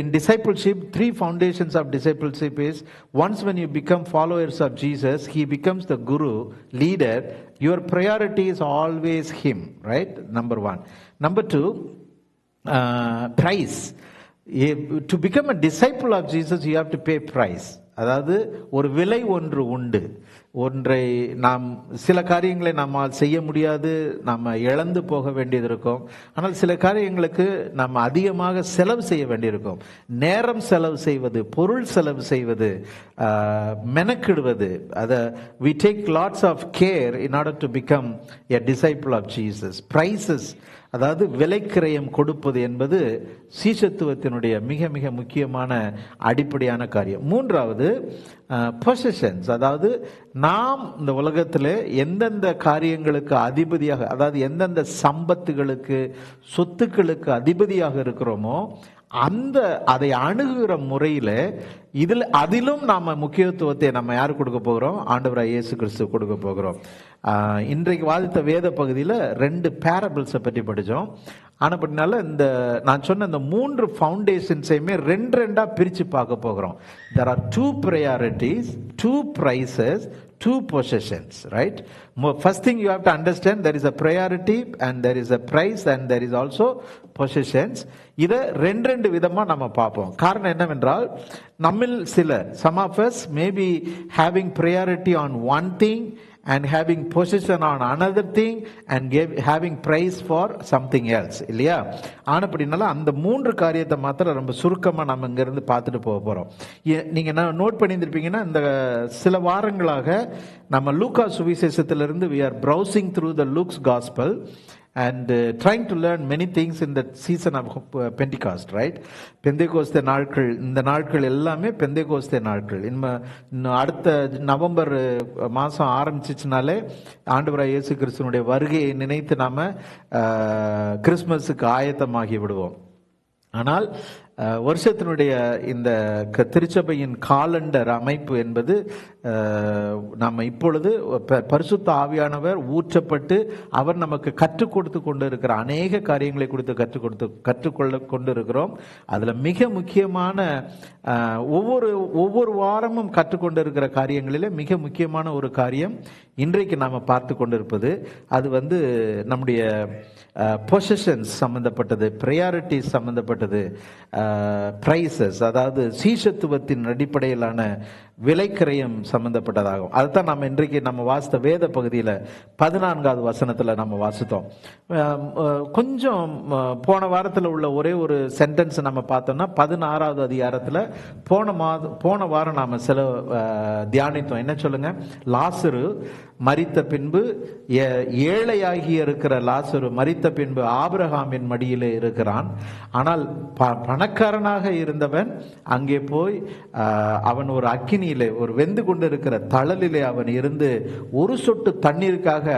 in discipleship, 3 foundations of discipleship is, once when you become followers of Jesus, he becomes the guru, leader. Your priority is always him, right? Number 1. Number 2, price. To become a disciple of Jesus, you have to pay price. அதாவது ஒரு விலை ஒன்று உண்டு. ஒன்றை நாம் சில காரியங்களை நம்மால் செய்ய முடியாது, நம்ம இழந்து போக வேண்டியது இருக்கும். ஆனால் சில காரியங்களுக்கு நம்ம அதிகமாக செலவு செய்ய வேண்டியிருக்கும். நேரம் செலவு செய்வது, பொருள் செலவு செய்வது, மெனக்கிடுவது, அதை we take lots of care in order to become a disciple of Jesus. Prices, அதாவது விலைக்கிரயம் கொடுப்பது என்பது சீஷத்துவத்தினுடைய மிக மிக முக்கியமான அடிப்படையான காரியம். மூன்றாவது பொசஷன்ஸ், அதாவது நாம் இந்த உலகத்தில் எந்தெந்த காரியங்களுக்கு அதிபதியாக, அதாவது எந்தெந்த சம்பத்துகளுக்கு சொத்துக்களுக்கு அதிபதியாக இருக்கிறோமோ அதை அணுகுகிற முறையில் அதிலும் நாம முக்கியத்துவத்தை நம்ம யாரு கொடுக்க போகிறோம்? ஆண்டவராய் இயேசு கிறிஸ்து கொடுக்க போகிறோம். இன்றைக்கு வாதித்த வேத பகுதியில் 2 பேரபிள்ஸை பற்றி படித்தோம். ஆனப்படினால நான் சொன்ன இந்த 3 ஃபவுண்டேஷன்ஸையுமே 2 பிரித்து பார்க்க போகிறோம். There are 2 priorities, 2 prices, 2 possessions, right? First thing you have to understand, there is a priority and there is a price and there is also possessions. இதை 2 விதமா நம்ம பார்ப்போம். காரணம் என்னவென்றால், நம்மில் சிலர், some of us may be having priority on one thing and having possession on another thing and having price for something else, இல்லையா? ஆனப்படினால அந்த 3 காரியத்தை மாத்திரம் ரொம்ப சுருக்கமா நம்ம இங்க இருந்து பார்த்துட்டு போக போறோம். நீங்க நோட் பண்ணியிருப்பீங்கன்னா, இந்த சில வாரங்களாக நம்ம லூக்கா சுவிசேஷத்திலிருந்து we are browsing through the Luke's gospel and trying to learn many things in the season of Pentecost, right? Pentecost நாட்கள், இந்த நாட்கள் எல்லாமே பெந்தேகோஸ்தே நாட்கள். இன்னும் அடுத்த நவம்பர் மாதம் ஆரம்பிச்சிச்சுனாலே ஆண்டவராய் இயேசு கிறிஸ்துவனுடைய வருகையை நினைத்து நாம கிறிஸ்மஸுக்கு ஆயத்தமாகி விடுவோம். ஆனால் வருஷத்தினுடைய இந்த திருச்சபையின் காலண்டர் அமைப்பு என்பது நம்ம இப்பொழுது பரிசுத்த ஆவியானவர் ஊற்றப்பட்டு அவர் நமக்கு கற்றுக் கொடுத்து கொண்டு இருக்கிற அநேக காரியங்களை குறித்து கற்றுக்கொள்ள கொண்டு இருக்கிறோம். அதில் மிக முக்கியமான ஒவ்வொரு வாரமும் கற்றுக்கொண்டு இருக்கிற காரியங்களிலே மிக முக்கியமான ஒரு காரியம் இன்றைக்கு நாம் பார்த்து கொண்டிருப்பது, அது நம்முடைய பொசிஷன்ஸ் சம்பந்தப்பட்டது, ப்ரையாரிட்டிஸ் சம்பந்தப்பட்டது, பிரைசஸ், அதாவது சீஷத்துவத்தின் அடிப்படையிலான விலைக்கிரயம் சம்பந்தப்பட்டதாகும். அதுதான் நம்ம இன்றைக்கு நம்ம வாசித்த வேத பகுதியில் 14வது வசனத்தில் நம்ம வாசித்தோம். கொஞ்சம் போன வாரத்தில் உள்ள ஒரே ஒரு சென்டென்ஸ் நம்ம பார்த்தோம்னா 16வது அதிகாரத்தில் போன வாரம் நாம் தியானித்தோம். என்ன சொல்லுங்க? லாசரு மரித்த பின்பு, ஏழையாகி இருக்கிற லாசரு மரித்த பின்பு ஆபிரகாமின் மடியிலே இருக்கிறான். ஆனால் பணக்காரனாக இருந்தவன் அங்கே போய் அவன் ஒரு அக்கினியிலே, ஒரு வெந்து கொண்டு இருக்கிற தழலிலே அவன் இருந்து ஒரு சொட்டு தண்ணீருக்காக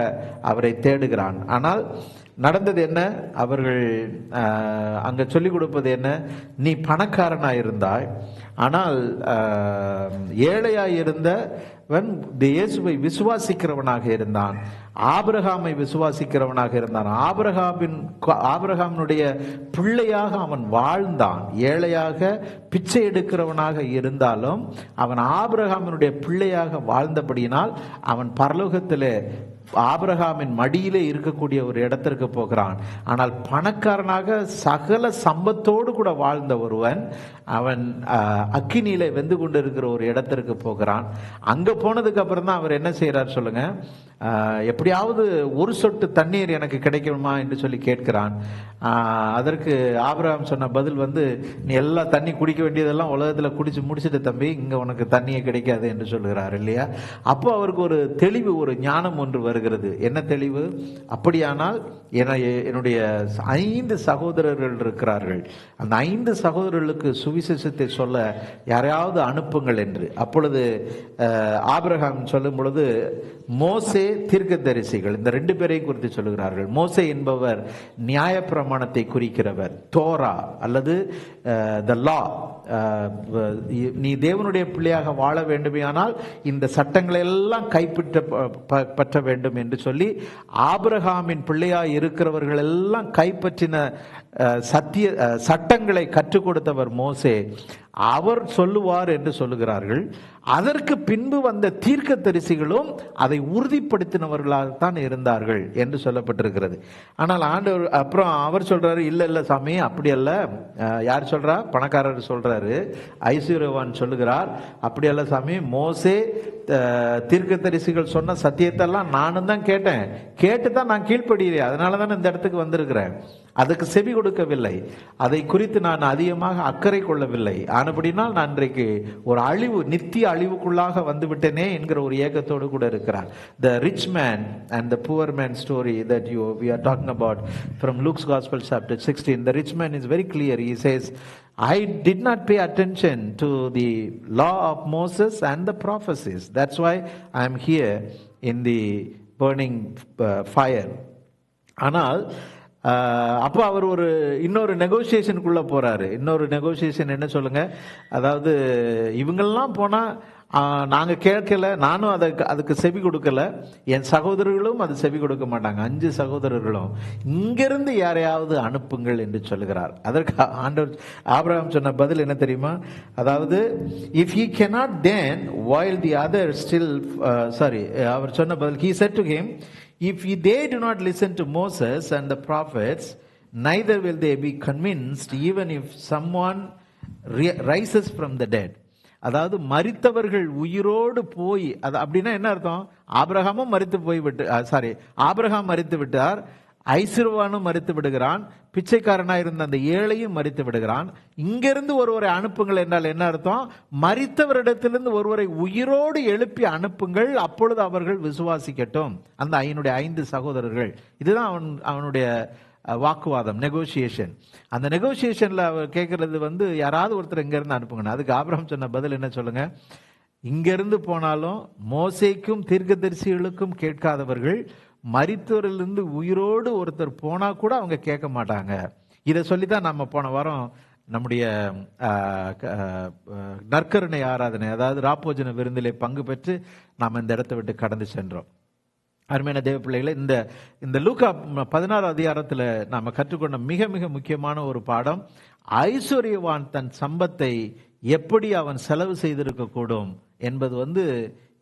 அவரை தேடுகிறான். ஆனால் நடந்தது என்ன? அவர்கள் அங்க சொல்லிக் கொடுப்பது என்ன? நீ பணக்காரனாய் இருந்தாய், ஆனால் ஏழையாய் இருந்தவன் இயேசுவை விசுவாசிக்கிறவனாக இருந்தான், ஆபிரகாமை விசுவாசிக்கிறவனாக இருந்தான், ஆபிரகாமினுடைய பிள்ளையாக அவன் வாழ்ந்தான். ஏழையாக பிச்சை எடுக்கிறவனாக இருந்தாலும் அவன் ஆபிரகாமினுடைய பிள்ளையாக வாழ்ந்தபடியினால் அவன் பரலோகத்திலே ஆபிரகாமின் மடியிலே இருக்கக்கூடிய ஒரு இடத்திற்கு போகிறான். ஆனால் பணக்காரனாக சகல சம்பத்தோடு கூட வாழ்ந்த ஒருவன் அவன் அக்கினியிலே வெந்து கொண்டு இருக்கிற ஒரு இடத்திற்கு போகிறான். அங்க போனதுக்கு அப்புறம் தான் அவர் என்ன செய்யறார் சொல்லுங்க? எப்படியாவது ஒரு சொட்டு தண்ணீர் எனக்கு கிடைக்குமா என்று சொல்லி கேட்கிறான். அதற்கு ஆபிரகாம் சொன்ன பதில் நீ எல்லா தண்ணி குடிக்க வேண்டியதெல்லாம் உலகத்தில் குடிச்சு முடிச்சுட்டு தம்பி, இங்க உனக்கு தண்ணியே கிடைக்காது என்று சொல்கிறார், இல்லையா? அப்போ அவருக்கு ஒரு தெளிவு, ஒரு ஞானம் ஒன்று வருகிறது. என்ன தெளிவு? அப்படியானால் என்னுடைய 5 சகோதரர்கள் இருக்கிறார்கள், அந்த 5 சகோதரர்களுக்கு சுவிசேஷத்தை சொல்ல யாரையாவது அனுப்புங்கள் என்று. அப்பொழுது ஆபிரகாம் சொல்லும் பொழுது மோசே, தீர்க்கதரிசிகள், இந்த 2 பேரையும் குறித்து சொல்லுகிறார்கள். மோசே என்பவர் நியாயப்பிரமாணத்தை குறிக்கிறவர், தோரா அல்லது த லா. நீ தேவனுடைய பிள்ளையாக வாழ வேண்டுமையானால் இந்த சட்டங்களை எல்லாம் கைப்பற்ற வேண்டும் என்று சொல்லி ஆபிரகாமின் பிள்ளையாய் இருக்கிறவர்கள் எல்லாம் கைப்பற்றின சட்டங்களை கற்றுக் கொடுத்தவர் மோசே, அவர் சொல்லுவார் என்று சொல்லுகிறார்கள். அதற்கு பின்பு வந்த தீர்க்கதரிசிகளும் அதை உறுதிப்படுத்தினவர்களாகத்தான் இருந்தார்கள் என்று சொல்லப்பட்டிருக்கிறது. ஆனால் ஆண்டவர் அப்புறம் அவர் சொல்றாரு, இல்ல சாமி அப்படி அல்ல. யார் சொல்றா? பணக்காரர் சொல்றாரு, ஐஸ்வர்யவான் சொல்லுகிறார், அப்படி அல்ல சாமி, மோசே தீர்க்கதரிசிகள் சொன்ன சத்தியத்தெல்லாம் நானும் தான் கேட்டேன், கேட்டு தான் நான் கீழ்ப்படியிறேன், அதனால தான் இந்த இடத்துக்கு வந்திருக்கிறேன். அதுக்கு செவி கொடுக்கவில்லை, அதை குறித்து நான் அதிகமாக அக்கறை கொள்ளவில்லை. ஆனபடினால் நான் இன்றைக்கு ஒரு அழிவு, நித்திய அழிவுக்குள்ளாக வந்து விட்டேனே என்கிற ஒரு ஏக்கத்தோடு கூட இருக்கிறார். The rich man and the poor man story that we are talking about from Luke's Gospel chapter 16. The rich man is very clear. He says, I did not pay attention to the law of Moses and the prophecies. That's why I am here in the burning fire. ஆனால் அப்போ அவர் இன்னொரு நெகோசியேஷனுக்குள்ளே போகிறாரு. இன்னொரு negotiation என்ன சொல்லுங்க, அதாவது இவங்கெல்லாம் போனால் நாங்கள் கேட்கல, நானும் அதுக்கு செவி கொடுக்கல, என் சகோதரர்களும் அது செவி கொடுக்க மாட்டாங்க, 5 சகோதரர்களும், இங்கிருந்து யாரையாவது அனுப்புங்கள் என்று சொல்லுகிறார். அதற்கு ஆண்டவர் ஆபிரகாம் சொன்ன பதில் என்ன தெரியுமா? அதாவது if he cannot then while the others still அவர் சொன்ன பதில், he said to him, if they do not listen to Moses and the prophets, neither will they be convinced even if someone rises from the dead. அதாவது மரித்தவர்கள் உயிரோடு போய், அது அப்படின்னா என்ன அர்த்தம்? ஆபிரகாமும் Abraham மரித்து விட்டார், ஐஸ்வர்யவானும் மரித்து விடுகிறான், பிச்சைக்காரனாக இருந்த அந்த ஏழையும் மரித்து விடுகிறான். இங்கிருந்து ஒருவரை அனுப்புங்கள் என்றால் என்ன அர்த்தம்? மரித்தவரிடத்திலிருந்து ஒருவரை உயிரோடு எழுப்பி அனுப்புங்கள், அப்பொழுது அவர்கள் விசுவாசிக்கட்டும். அந்த 5 சகோதரர்கள். இதுதான் அவனுடைய வாக்குவாதம், நெகோசியேஷன். அந்த நெகோசியேஷன்ல அவர் கேட்கறது யாராவது ஒருத்தர் இங்கிருந்து அனுப்புங்க. அதுக்கு ஆபிரகாம் சொன்ன பதில் என்ன சொல்லுங்க? இங்கிருந்து போனாலும் மோசேக்கும் தீர்க்கதரிசிகளுக்கும் கேட்காதவர்கள் மரித்தவரிலிருந்து உயிரோடு ஒருத்தர் போனா கூட அவங்க கேட்க மாட்டாங்க. இதை சொல்லித்தான் நம்ம போன வாரம் நம்முடைய நற்கருணை ஆராதனை, அதாவது ராப்போஜன விருந்திலே பங்கு பெற்று நாம் இந்த இடத்தை விட்டு கடந்து சென்றோம். அருமையான தேவ பிள்ளைகளை, இந்த லூக்கா 16 அதிகாரத்தில் நாம் கற்றுக்கொண்ட மிக மிக முக்கியமான ஒரு பாடம், ஐஸ்வர்யவான் தன் சம்பத்தை எப்படி அவன் செலவு செய்திருக்கக்கூடும் என்பது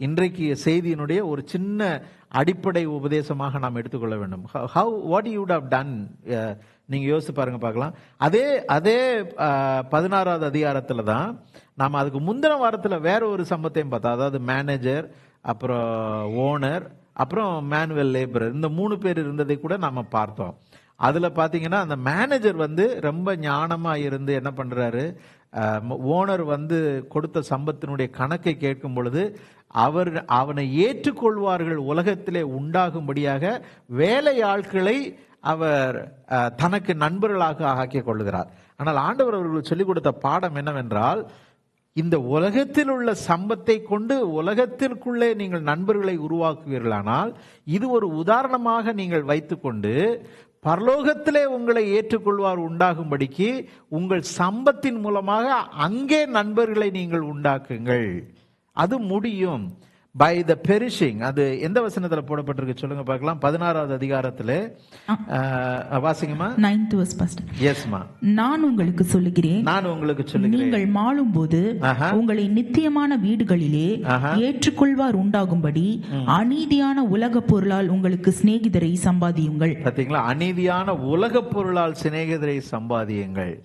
இன்றைக்கு செய்தியினுடைய ஒரு சின்ன அடிப்படை உபதேசமாக நாம் எடுத்துக்கொள்ள வேண்டும். What you would have done, நீங்கள் யோசிச்சு பாருங்க பார்க்கலாம். அதே 16வது அதிகாரத்தில் தான் நாம் அதுக்கு முந்தின வாரத்தில் வேற ஒரு சம்பத்தையும் பார்த்தோம். அதாவது மேனேஜர், அப்புறம் ஓனர், அப்புறம் மேனுவல் லேபரர், இந்த 3 பேர் இருந்ததை கூட நம்ம பார்த்தோம். அதில் பார்த்தீங்கன்னா அந்த மேனேஜர் ரொம்ப ஞானமாக இருந்து என்ன பண்ணுறாரு, ஓனர் கொடுத்த சம்பத்தினுடைய கணக்கை கேட்கும் பொழுது அவனை ஏற்றுக்கொள்வார்கள் உலகத்திலே உண்டாகும்படியாக வேலை ஆட்களை அவர் தனக்கு நண்பர்களாக ஆக்கிக் கொள்கிறார். ஆனால் ஆண்டவர் அவர்களுக்கு சொல்லிக் கொடுத்த பாடம் என்னவென்றால், இந்த உலகத்தில் உள்ள சம்பத்தை கொண்டு உலகத்திற்குள்ளே நீங்கள் நண்பர்களை உருவாக்குவீர்களானால், இது ஒரு உதாரணமாக நீங்கள் வைத்துக்கொண்டு பரலோகத்திலே உங்களை ஏற்றுக்கொள்வார் உண்டாகும்படிக்கு உங்கள் சம்பத்தின் மூலமாக அங்கே நண்பர்களை நீங்கள் உண்டாக்குங்கள். அது முடியும். By the perishing. அது எந்த வசனத்துல போடப்பட்டிருக்கு சொல்லுங்க பார்க்கலாம்? 16வது அதிகாரத்துல வாசிங்கம்மா. 9th verse pastor. எஸ்மா. நான் உங்களுக்கு சொல்லுகிறேன், நீங்கள் மாளும்போது உங்களை நித்தியமான வீடுகளிலே ஏற்றுக்கொள்வார் உண்டாகும்படி அநீதியான உலக பொருளால் உங்களுக்கு சிநேகிதரை சம்பாதியுங்கள். பார்த்தீங்களா? அநீதியான உலக பொருளால் சிநேகிதரை சம்பாதியுங்கள்.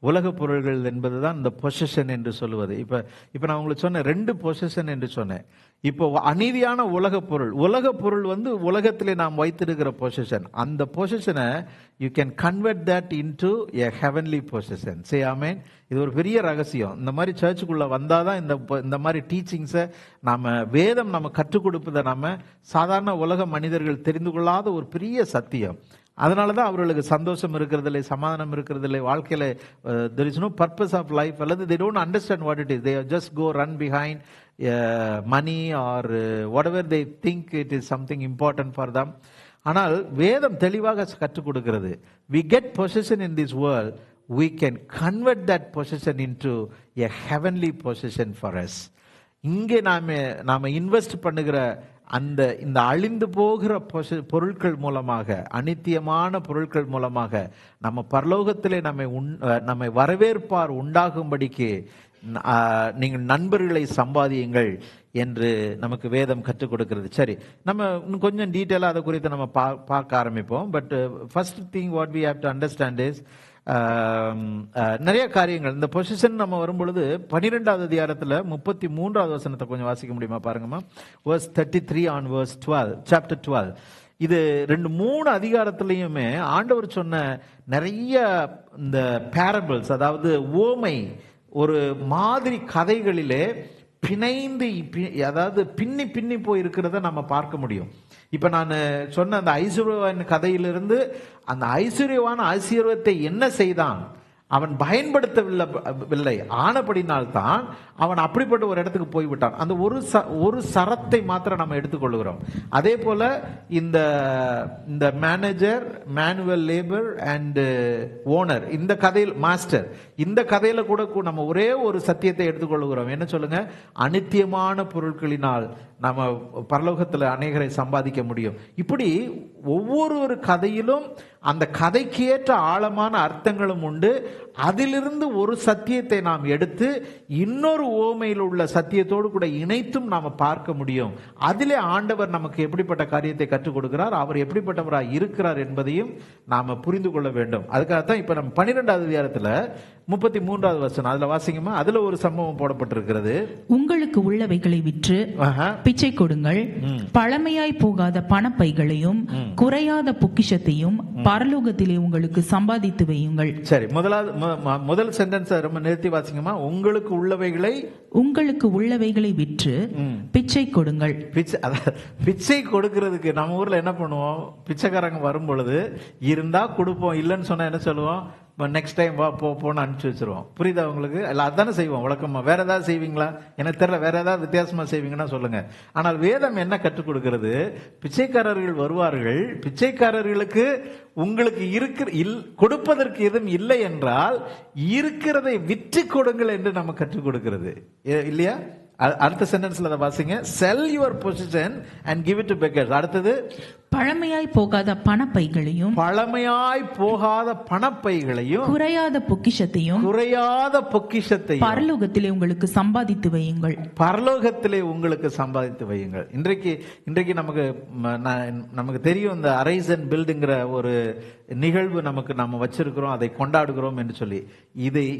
உலக பொருள்கள் என்பதுதான் இந்த பொசஷன் என்று சொல்லுவது. இப்ப நான் உங்களுக்கு சொன்னேன் 2 பொசஷன் என்று சொன்னேன். இப்போ அநீதியான உலக பொருள் உலகத்திலே நாம் வைத்திருக்கிற பொசஷன். அந்த பொசஷனை you can convert that into a heavenly possession. Say amen. இது ஒரு பெரிய ரகசியம். இந்த மாதிரி சர்ச்சுக்குள்ள வந்தாதான் இந்த மாதிரி டீச்சிங்ஸை வேதம் நம்ம கற்றுக் கொடுப்பதை சாதாரண உலக மனிதர்கள் தெரிந்து கொள்ளாத ஒரு பெரிய சத்தியம். அதனால தான் அவர்களுக்கு சந்தோஷம் இருக்கிறதில்லை, சமாதானம் இருக்கிறதில்லை, வாழ்க்கையில் there is no purpose of life, அல்லது they don't understand what it is. They just go run behind money or whatever they think it is something important for them. ஆனால் வேதம் தெளிவாக கற்றுக் கொடுக்கிறது, we get possession in this world, we can convert that possession into a heavenly possession for us. இங்கே நாம invest பண்ணுகிற இந்த அழிந்து போகிற பொருட்கள் மூலமாக, அநித்தியமான பொருட்கள் மூலமாக நம்ம பரலோகத்திலே நம்மை வரவேற்பார் உண்டாகும்படிக்கு நீங்கள் நண்பர்களை சம்பாதியுங்கள் என்று நமக்கு வேதம் கற்றுக் கொடுக்கிறது. சரி, நம்ம இன்னும் கொஞ்சம் டீட்டெயிலாக அதை குறித்து நம்ம பார்க்க ஆரம்பிப்போம். But first thing what we have to understand is, நிறைய காரியங்கள் இந்த பொசிஷன் நம்ம வரும்பொழுது 12வது அதிகாரத்தில் 33வது வசனத்தை கொஞ்சம் வாசிக்க முடியுமா பாருங்கம்மா. verse 33 on verse 12, chapter 12. இது 2-3 அதிகாரத்திலையுமே ஆண்டவர் சொன்ன நிறைய இந்த பேரபிள்ஸ், அதாவது ஓமை, ஒரு மாதிரி கதைகளிலே பிணைந்து, அதாவது பின்னி பின்னி போய் இருக்கிறத நம்ம பார்க்க முடியும். இப்ப நான் சொன்ன அந்த ஐஸ்வர்யவான் கதையிலிருந்து, அந்த ஐஸ்வர்யவான ஐஸ்வர்யத்தை என்ன செய்தான், அவன் பயன்படுத்தவில்லை, ஆனபடினால்தான் அவன் அப்படிப்பட்ட ஒரு இடத்துக்கு போய்விட்டான். அந்த ஒரு சரத்தை மாத்திரம் நம்ம எடுத்துக்கொள்கிறோம். அதே போல இந்த manager, manual labour and owner, இந்த கதையில் மாஸ்டர், இந்த கதையில கூட நம்ம ஒரே ஒரு சத்தியத்தை எடுத்துக்கொள்கிறோம். என்ன சொல்லுங்க? அநித்தியமான பொருட்களினால் நம்ம பரலோகத்தில் அநேகரை சம்பாதிக்க முடியும். இப்படி ஒவ்வொரு கதையிலும் அந்த கதைக்கு ஏற்ற ஆழமான அர்த்தங்களும் உண்டு. அதிலிருந்து ஒரு சத்தியத்தை நாம் எடுத்து இன்னொரு ஓமையில் உள்ள சத்தியத்தோடு கூட இணைத்தும் நாம் பார்க்க முடியும். அதிலே ஆண்டவர் நமக்கு எப்படிப்பட்ட காரியத்தை கற்றுக் கொடுக்கிறார், அவர் எப்படிப்பட்டவராக இருக்கிறார் என்பதையும் நாம் புரிந்து கொள்ள வேண்டும். அதுக்காகத்தான் இப்ப நம்ம 12வது அதிகாரத்தில் 33வது வசனம், அதுல வாசிங்கம்மா. அதுல ஒரு சம்பவம் போடப்பட்டிருக்கிறது. உங்களுக்கு உள்ளவைகளை விற்று பிச்சை கொடுங்கள், பழமையாய் போகாத பணப்பைகளையும் குறையாத பொக்கிஷத்தையும் பரலோகத்திலே உங்களுக்கு சம்பாதித்து வையுங்கள். சரி, முதல் சென்டென்ஸ் ரொம்ப நிறுத்தி வாசிங்கம்மா. உங்களுக்கு உள்ளவைகளை விற்று பிச்சை கொடுங்கள். பிச்சை கொடுக்கிறதுக்கு நம்ம ஊர்ல என்ன பண்ணுவோம்? பிச்சைக்காரங்க வரும் பொழுது இருந்தா கொடுப்போம், இல்லைன்னு சொன்னா என்ன சொல்லுவோம்? நெக்ஸ்ட் டைம் வா போன்னு அனுப்பிச்சு வச்சிருவோம். புரியுதா உங்களுக்கு? இல்லை, அதானே செய்வோம் வழக்கமா. வேற ஏதாவது செய்வீங்களா? எனக்கு தெரியல, வேற ஏதாவது வித்தியாசமா செய்வீங்கன்னா சொல்லுங்க. ஆனால் வேதம் என்ன கற்றுக் கொடுக்கிறது? பிச்சைக்காரர்கள் வருவார்கள், பிச்சைக்காரர்களுக்கு உங்களுக்கு கொடுப்பதற்கு எதுவும் இல்லை என்றால் இருக்கிறதை விற்று கொடுங்கள் என்று நம்ம கற்றுக் கொடுக்கிறது இல்லையா? அடுத்த சென்டென்ஸ்ல அதை வாசிங்க. செல் your position and give it to beggars. அடுத்தது, பழமையாய் போகாத பணப்பைகளையும் குறையாத பொக்கிஷத்தையும் பரலோகத்திலே உங்களுக்கு சம்பாதித்து வையுங்கள். பரலோகத்திலே உங்களுக்கு சம்பாதித்து வையுங்கள். இன்றைக்கு நமக்கு தெரியும், இந்த அரைஸ் அண்ட் பில்டுங்கிற ஒரு நிகழ்வு நம்ம வச்சிருக்கிறோம், அதை கொண்டாடுகிறோம் என்று சொல்லி.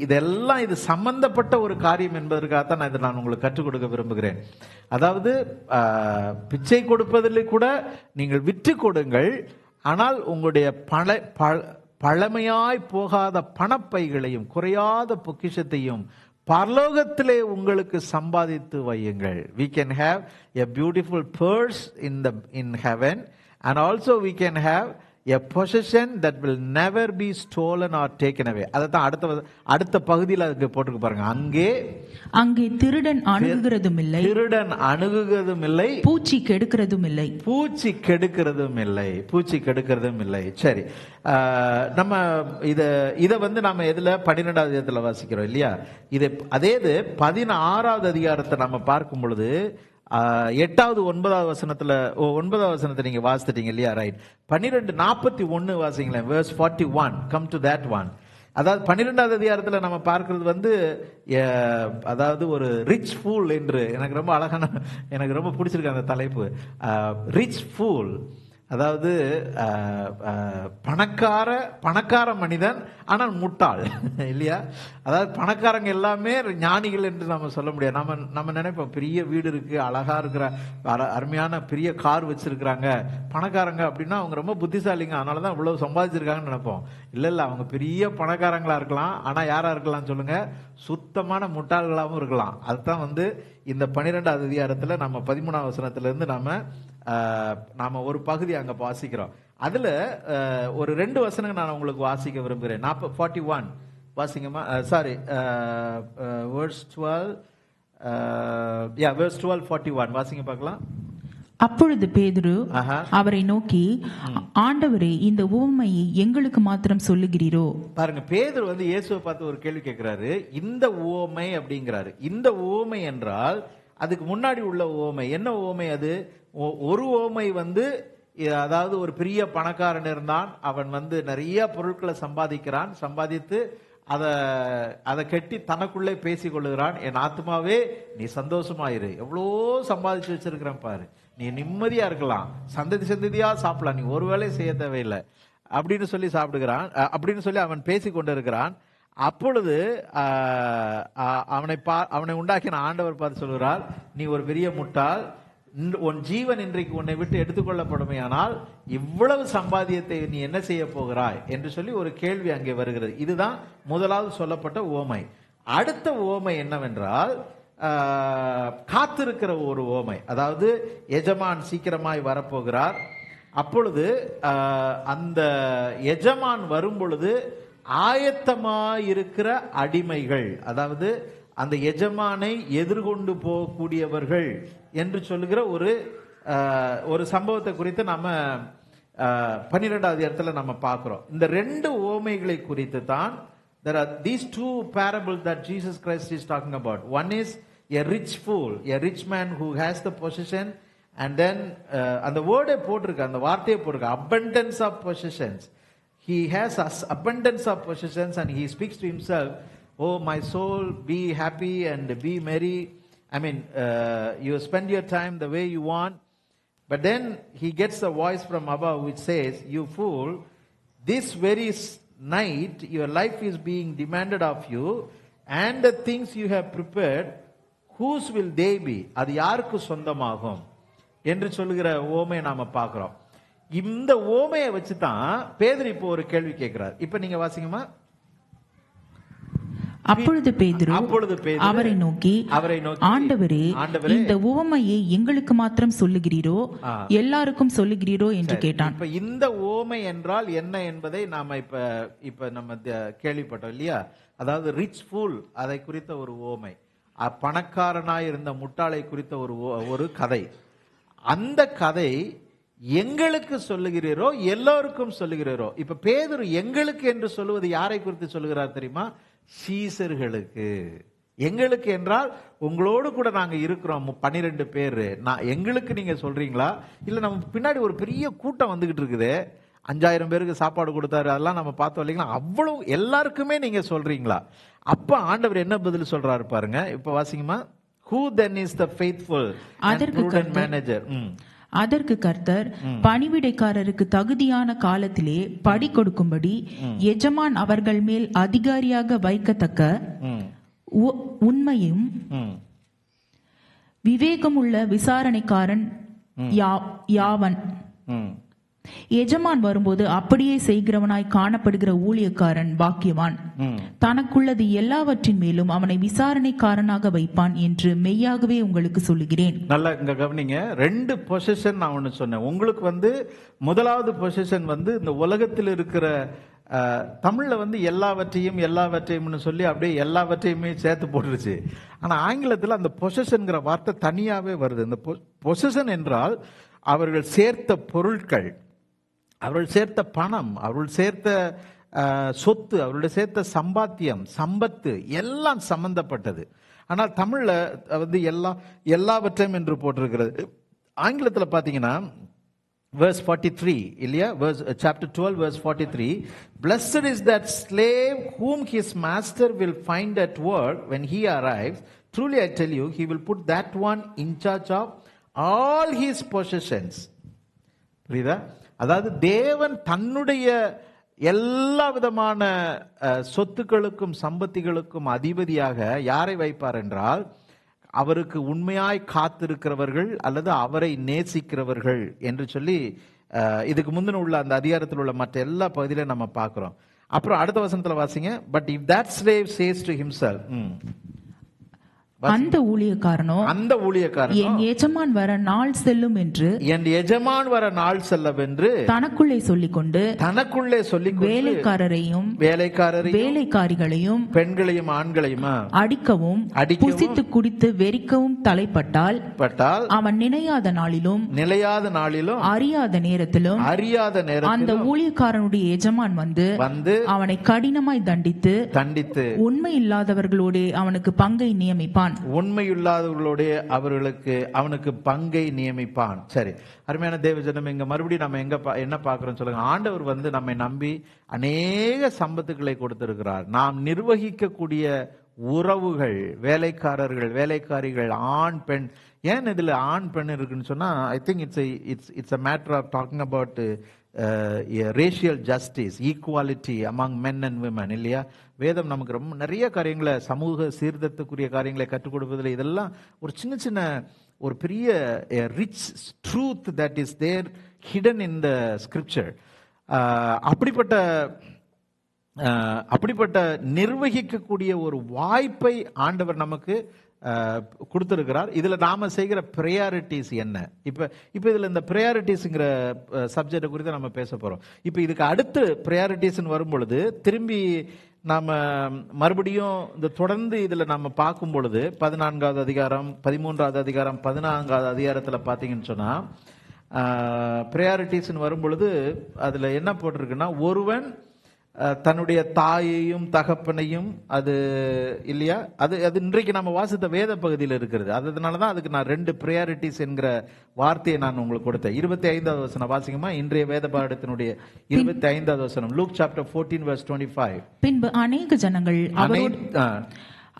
இதெல்லாம் இது சம்பந்தப்பட்ட ஒரு காரியம் என்பதற்காகத்தான் நான் உங்களுக்கு கற்றுக் கொடுக்க விரும்புகிறேன். அதாவது பிச்சை கொடுப்பதில் கூட நீங்கள் விற்று கொடுங்கள், ஆனால் உங்களுடைய பழமையாய் போகாத பணப்பைகளையும் குறையாத பொக்கிஷத்தையும் பரலோகத்திலே உங்களுக்கு சம்பாதித்து வையுங்கள். We can have a beautiful purse in heaven, and also we can have a possession that will never be stolen or taken away. அதான் அடுத்த பகுதியில் அதுக்கு போட்டுக்கு பாருங்க. அங்கே திருடன் அணுகுகிறதும் இல்லை, பூச்சி கெடுக்கிறதும் இல்லை. சரி, நம்ம இதை நாம எதுல 12வது அதிகாரத்துல வாசிக்கிறோம் இல்லையா? அதே 16வது அதிகாரத்தை நம்ம பார்க்கும் பொழுது 8வது 9வது வசனத்துல 9வது வசனத்தை நீங்க வாசிட்டீங்க இல்லையா? Right. 12:41 வாசிங்களேன். verse 41, come to that one. அதாவது 12வது அதிகாரத்துல நம்ம பார்க்கிறது அதாவது ஒரு ரிச் ஃபூல் என்று எனக்கு ரொம்ப பிடிச்சிருக்கு அந்த தலைப்பு. ரிச் ஃபூல், அதாவது பணக்கார மனிதன் ஆனால் முட்டாள் இல்லையா? அதாவது பணக்காரங்க எல்லாமே ஞானிகள் என்று நம்ம சொல்ல முடியாது. நம்ம நினைப்போம், பெரிய வீடு இருக்கு, அழகா இருக்கிற அருமையான பெரிய கார் வச்சிருக்கிறாங்க, பணக்காரங்க அப்படின்னா அவங்க ரொம்ப புத்திசாலிங்க, அதனாலதான் இவ்வளவு சம்பாதிச்சிருக்காங்கன்னு நினைப்போம். இல்ல, அவங்க பெரிய பணக்காரங்களா இருக்கலாம், ஆனா யாரா இருக்கலாம் சொல்லுங்க? சுத்தமான முட்டாள்களாகவும் இருக்கலாம். அதுதான் இந்த 12வது அதிகாரத்துல நம்ம 13வது வசனத்துல இருந்து நாம ஒரு பகுதி அங்க வாசிக்கிறோம். அதுல ஒரு 2 வசனங்கள் நான் உங்களுக்கு வாசிக்க விரும்புகிறேன். 41 வாசிங்கம்மா. சாரி, verse 12, verse 12, 41 வாசிங்க பார்க்கலாம். அப்பொழுது பேதுரு அவரை நோக்கி, ஆண்டவரே, இந்த உவமையை எங்களுக்கு மாத்திரம் சொல்லுகிறீரோ? பாருங்க, பேதுரு இயேசுவை பார்த்து ஒரு கேள்வி கேட்கிறாரு. இந்த உவமை அப்படிங்கிறாரு. இந்த உவமை என்றால் அதுக்கு முன்னாடி உள்ள உவமை என்ன உவமை? அது ஒரு ஓமை அதாவது ஒரு பெரிய பணக்காரன் இருந்தான், அவன் நிறைய பொருட்களை சம்பாதித்து அதை கட்டி தனக்குள்ளே பேசி கொள்ளுகிறான், என் ஆத்மாவே நீ சந்தோஷமாயிரு, எவ்வளோ சம்பாதிச்சு வச்சிருக்கிறேன் பாரு, நீ நிம்மதியா இருக்கலாம், சந்ததியா சாப்பிடலாம், நீ ஒரு வேளை செய்ய தேவையில்லை அப்படின்னு சொல்லி சாப்பிடுகிறான், அப்படின்னு சொல்லி அவன் பேசி கொண்டு இருக்கிறான். அப்பொழுது அவனை உண்டாக்கின ஆண்டவர் பார்த்து சொல்கிறார், நீ ஒரு பெரிய முட்டாள், உன் ஜீவன் இன்றைக்கு உன்னை விட்டு எடுத்துக்கொள்ளப்படுமையானால் இவ்வளவு சம்பாத்தியத்தை நீ என்ன செய்ய போகிறாய் என்று சொல்லி ஒரு கேள்வி அங்கே வருகிறது. இதுதான் முதலாவது சொல்லப்பட்ட ஓமை. அடுத்த ஓமை என்னவென்றால் காத்திருக்கிற ஒரு ஓமை. அதாவது எஜமான் சீக்கிரமாய் வரப்போகிறார். அப்பொழுது அந்த எஜமான் வரும் பொழுது ஆயத்தமாயிருக்கிற அடிமைகள், அதாவது அந்த எஜமானை எதிர்கொண்டு போகக்கூடியவர்கள் என்று சொல்லுகிற ஒரு சம்பவத்தை குறித்து நாம 12வது இடத்துல நம்ம பார்க்கிறோம். இந்த ரெண்டு ஓமைகளை குறித்து தான் there are these two parables that Jesus Christ is talking about. One is a rich fool, a rich man who has the possession, and then அந்த வேர்டை போட்டிருக்கு, அந்த வார்த்தையை போட்டிருக்கு, abundance of possessions. He has abundance of possessions and he speaks to himself, oh my soul, be happy and be merry. I mean, you spend your time the way you want. But then he gets a voice from above which says, you fool, this very night your life is being demanded of you, and the things you have prepared, whose will they be? அது யாருக்கு சொந்தமாகும் என்று சொல்லுகிற ஓமையை நாம பார்க்கிறோம். இந்த ஓமையை வச்சு தான் பேதுரு இப்போ ஒரு கேள்வி கேட்கிறார். இப்ப நீங்க வாசிங்கம்மா. அப்பொழுது பேதுரு அவரை நோக்கி ஆண்டவரே, இந்த உவமையை எங்களுக்கு மாத்திரம் சொல்லுகிறீரோ, எல்லாருக்கும் சொல்லுகிறீரோ என்று கேட்டான். இப்ப இந்த ஓமை என்றால் என்ன என்பதை நாம இப்ப நம்ம கேள்விப்பட்டோம் இல்லையா? அதாவது ரிச் ஃபூல், அதை குறித்த ஒரு ஓமை, பணக்காரனாய் இருந்த முட்டாளை குறித்த ஒரு கதை. அந்த கதை எங்களுக்கு சொல்லுகிறீரோ எல்லோருக்கும் சொல்லுகிறீரோ? இப்ப பேதுரு எங்களுக்கு என்று சொல்லுவது யாரை குறித்து சொல்லுகிறார் தெரியுமா? சீசர்களுக்கு. எங்களுக்கு என்றால் உங்களோடு கூட நாங்க இருக்கிறோம் 12 பேர், எங்களுக்கு நீங்க சொல்றீங்களா? இல்ல நம்ம பின்னாடி ஒரு பெரிய கூட்டம் வந்துகிட்டு இருக்குது, 5000 பேருக்கு சாப்பாடு கொடுத்தாரு, அதெல்லாம் நம்ம பார்த்தோம் இல்லைங்களா? அவ்வளவு எல்லாருக்குமே நீங்க சொல்றீங்களா? அப்ப ஆண்டவர் என்ன பதில் சொல்றாரு பாருங்க. இப்ப வாசிங்கம்மா. Who then is the faithful and prudent manager? அதற்கு கர்த்தர், பணிவிடைக்காரருக்கு தகுதியான காலத்திலே படி கொடுக்கும்படி எஜமான் அவர்கள் மேல் அதிகாரியாக வைக்கத்தக்க உண்மையும் விவேகமுள்ள விசாரணைக்காரன் யாவன். எஜமான் வரும்போது அப்படியே செய்கிறவனாய் காணப்படுகிற ஊழியக்காரன் பாக்கியவான். தனக்குள்ளது எல்லாவற்றின் மேலும் அவனை விசாரணைக்காரனாக வைப்பான் என்று மெய்யாகவே உங்களுக்கு சொல்லுகிறேன். நல்லா இங்க கவனிங்க. 2 பொசிஷன் நான் ஒண்ணு சொன்னேன் உங்களுக்கு. முதலாவது பொசிஷன் இந்த உலகத்தில் இருக்கிற, தமிழ்ல எல்லாவற்றையும் சொல்லி அப்படியே எல்லாவற்றையுமே சேர்த்து போட்டுருச்சு. ஆனா ஆங்கிலத்தில் அந்த பொசிஷன்ங்கிற வார்த்தை தனியாவே வருது. இந்த பொசிஷன் என்றால் அவர்கள் சேர்த்த பொருட்கள், அவர்கள் சேர்த்த பணம், அவர்கள் சேர்த்த சொத்து, அவருடைய சேர்த்த சம்பாத்தியம், சம்பத்து எல்லாம் சம்பந்தப்பட்டது. ஆனால் தமிழ்ல எல்லாவற்றையும் என்று போட்டிருக்கிறது. ஆங்கிலத்தில் பார்த்தீங்கன்னா verse 43 இல்லையா? chapter 12 verse 43, blessed is that slave whom his master will find at work when he arrives, truly I tell you he will put that one in charge of all his possessions. புரியுதா? அதாவது தேவன் தன்னுடைய எல்லா விதமான சொத்துக்களுக்கும் சம்பத்திகளுக்கும் அதிபதியாக யாரை வைப்பார் என்றால், அவருக்கு உண்மையாய் காத்திருக்கிறவர்கள் அல்லது அவரை நேசிக்கிறவர்கள் என்று சொல்லி இதுக்கு முந்தின உள்ள அந்த அதிகாரத்தில் உள்ள மற்ற எல்லா பகுதியிலும் நம்ம பார்க்கிறோம். அப்புறம் அடுத்த வசனத்துல வாசிங்க. But if that slave says to himself, அந்த ஊழியக்காரனோ என் எஜமான் வர நாள் செல்லும் என்று தனக்குள்ளே சொல்லிக்கொண்டு வேலைக்காரரையும் வேலைக்காரிகளையும் பெண்களையும் ஆண்களையும் அடிக்கவும் புசித்து குடித்து வெறிக்கவும் தலைப்பட்டால் அவன் நினையாத நாளிலும் அறியாத நேரத்திலும் அந்த ஊழியக்காரனுடைய எஜமான் வந்து அவனை கடினமாய் தண்டித்து உண்மை இல்லாதவர்களோடு அவனுக்கு பங்கை நியமிப்பான் நியமிப்பான். உண்மையுள்ளாதவர்களுடைய அவனுக்கு பங்கை நியமிப்பான். சரி, அருமையான தேவஜனம், இங்க மறுபடியும் நம்ம என்ன பார்க்கிறோம் சொல்லுங்க. ஆண்டவர் நம்மை நம்பி அநேக சம்பத்துக்களை கொடுத்திருக்கிறார். நாம் நிர்வகிக்கக்கூடிய உறவுகள், வேலைக்காரர்கள், வேலைக்காரிகள், ஆண் பெண். ஏன் இதுல ஆண் பெண் இருக்குன்னு சொன்னா, I think it's a matter of talking about racial justice, equality among men and women, இல்லையா? வேதம் நமக்கு ரொம்ப நிறைய காரியங்களை, சமூக சீர்திருத்தக்குரிய காரியங்களை கற்றுக் கொடுப்பதில் இதெல்லாம் ஒரு சின்ன சின்ன ஒரு பெரிய rich truth that is there hidden in the scripture. அப்படிப்பட்ட நிர்வகிக்கக்கூடிய ஒரு வாய்ப்பை ஆண்டவர் நமக்கு கொடுத்திருக்கிறார். இதுல நாம செய்கிற ப்ரையாரிட்டிஸ் என்ன? இப்ப இதுல இந்த ப்ரையாரிட்டிஸ்ங்கிற சப்ஜெக்ட் குறித்து நம்ம பேச போறோம். இப்ப இதுக்கு அடுத்து ப்ரையாரிட்டிஸ் வரும் பொழுது திரும்பி நாம மறுபடியும் இந்த தொடர்ந்து இதுல நம்ம பார்க்கும் பொழுது 14வது அதிகாரம், 13வது அதிகாரம், 14வது அதிகாரத்துல பாத்தீங்கன்னு சொன்னா ப்ரையாரிட்டிஸ் வரும் பொழுது அதுல என்ன போட்டிருக்குன்னா, ஒருவன் தன்னுடைய தாயையும் தகப்பனையும், அது இல்லையா, அது இன்றைக்கு நம்ம வாசித்த வேத பகுதியில் இருக்கிறது. அதனாலதான் அதுக்கு நான் 2 ப்ரையாரிட்டிஸ் என்கிற வார்த்தையை நான் உங்களுக்கு கொடுத்தேன். 25வது வசனம் வாசிக்குமா? இன்றைய வேத பாடத்தினுடைய 25வது வசனம், லூக் சாப்டர் 14:25. பின்பு அநேக ஜனங்கள்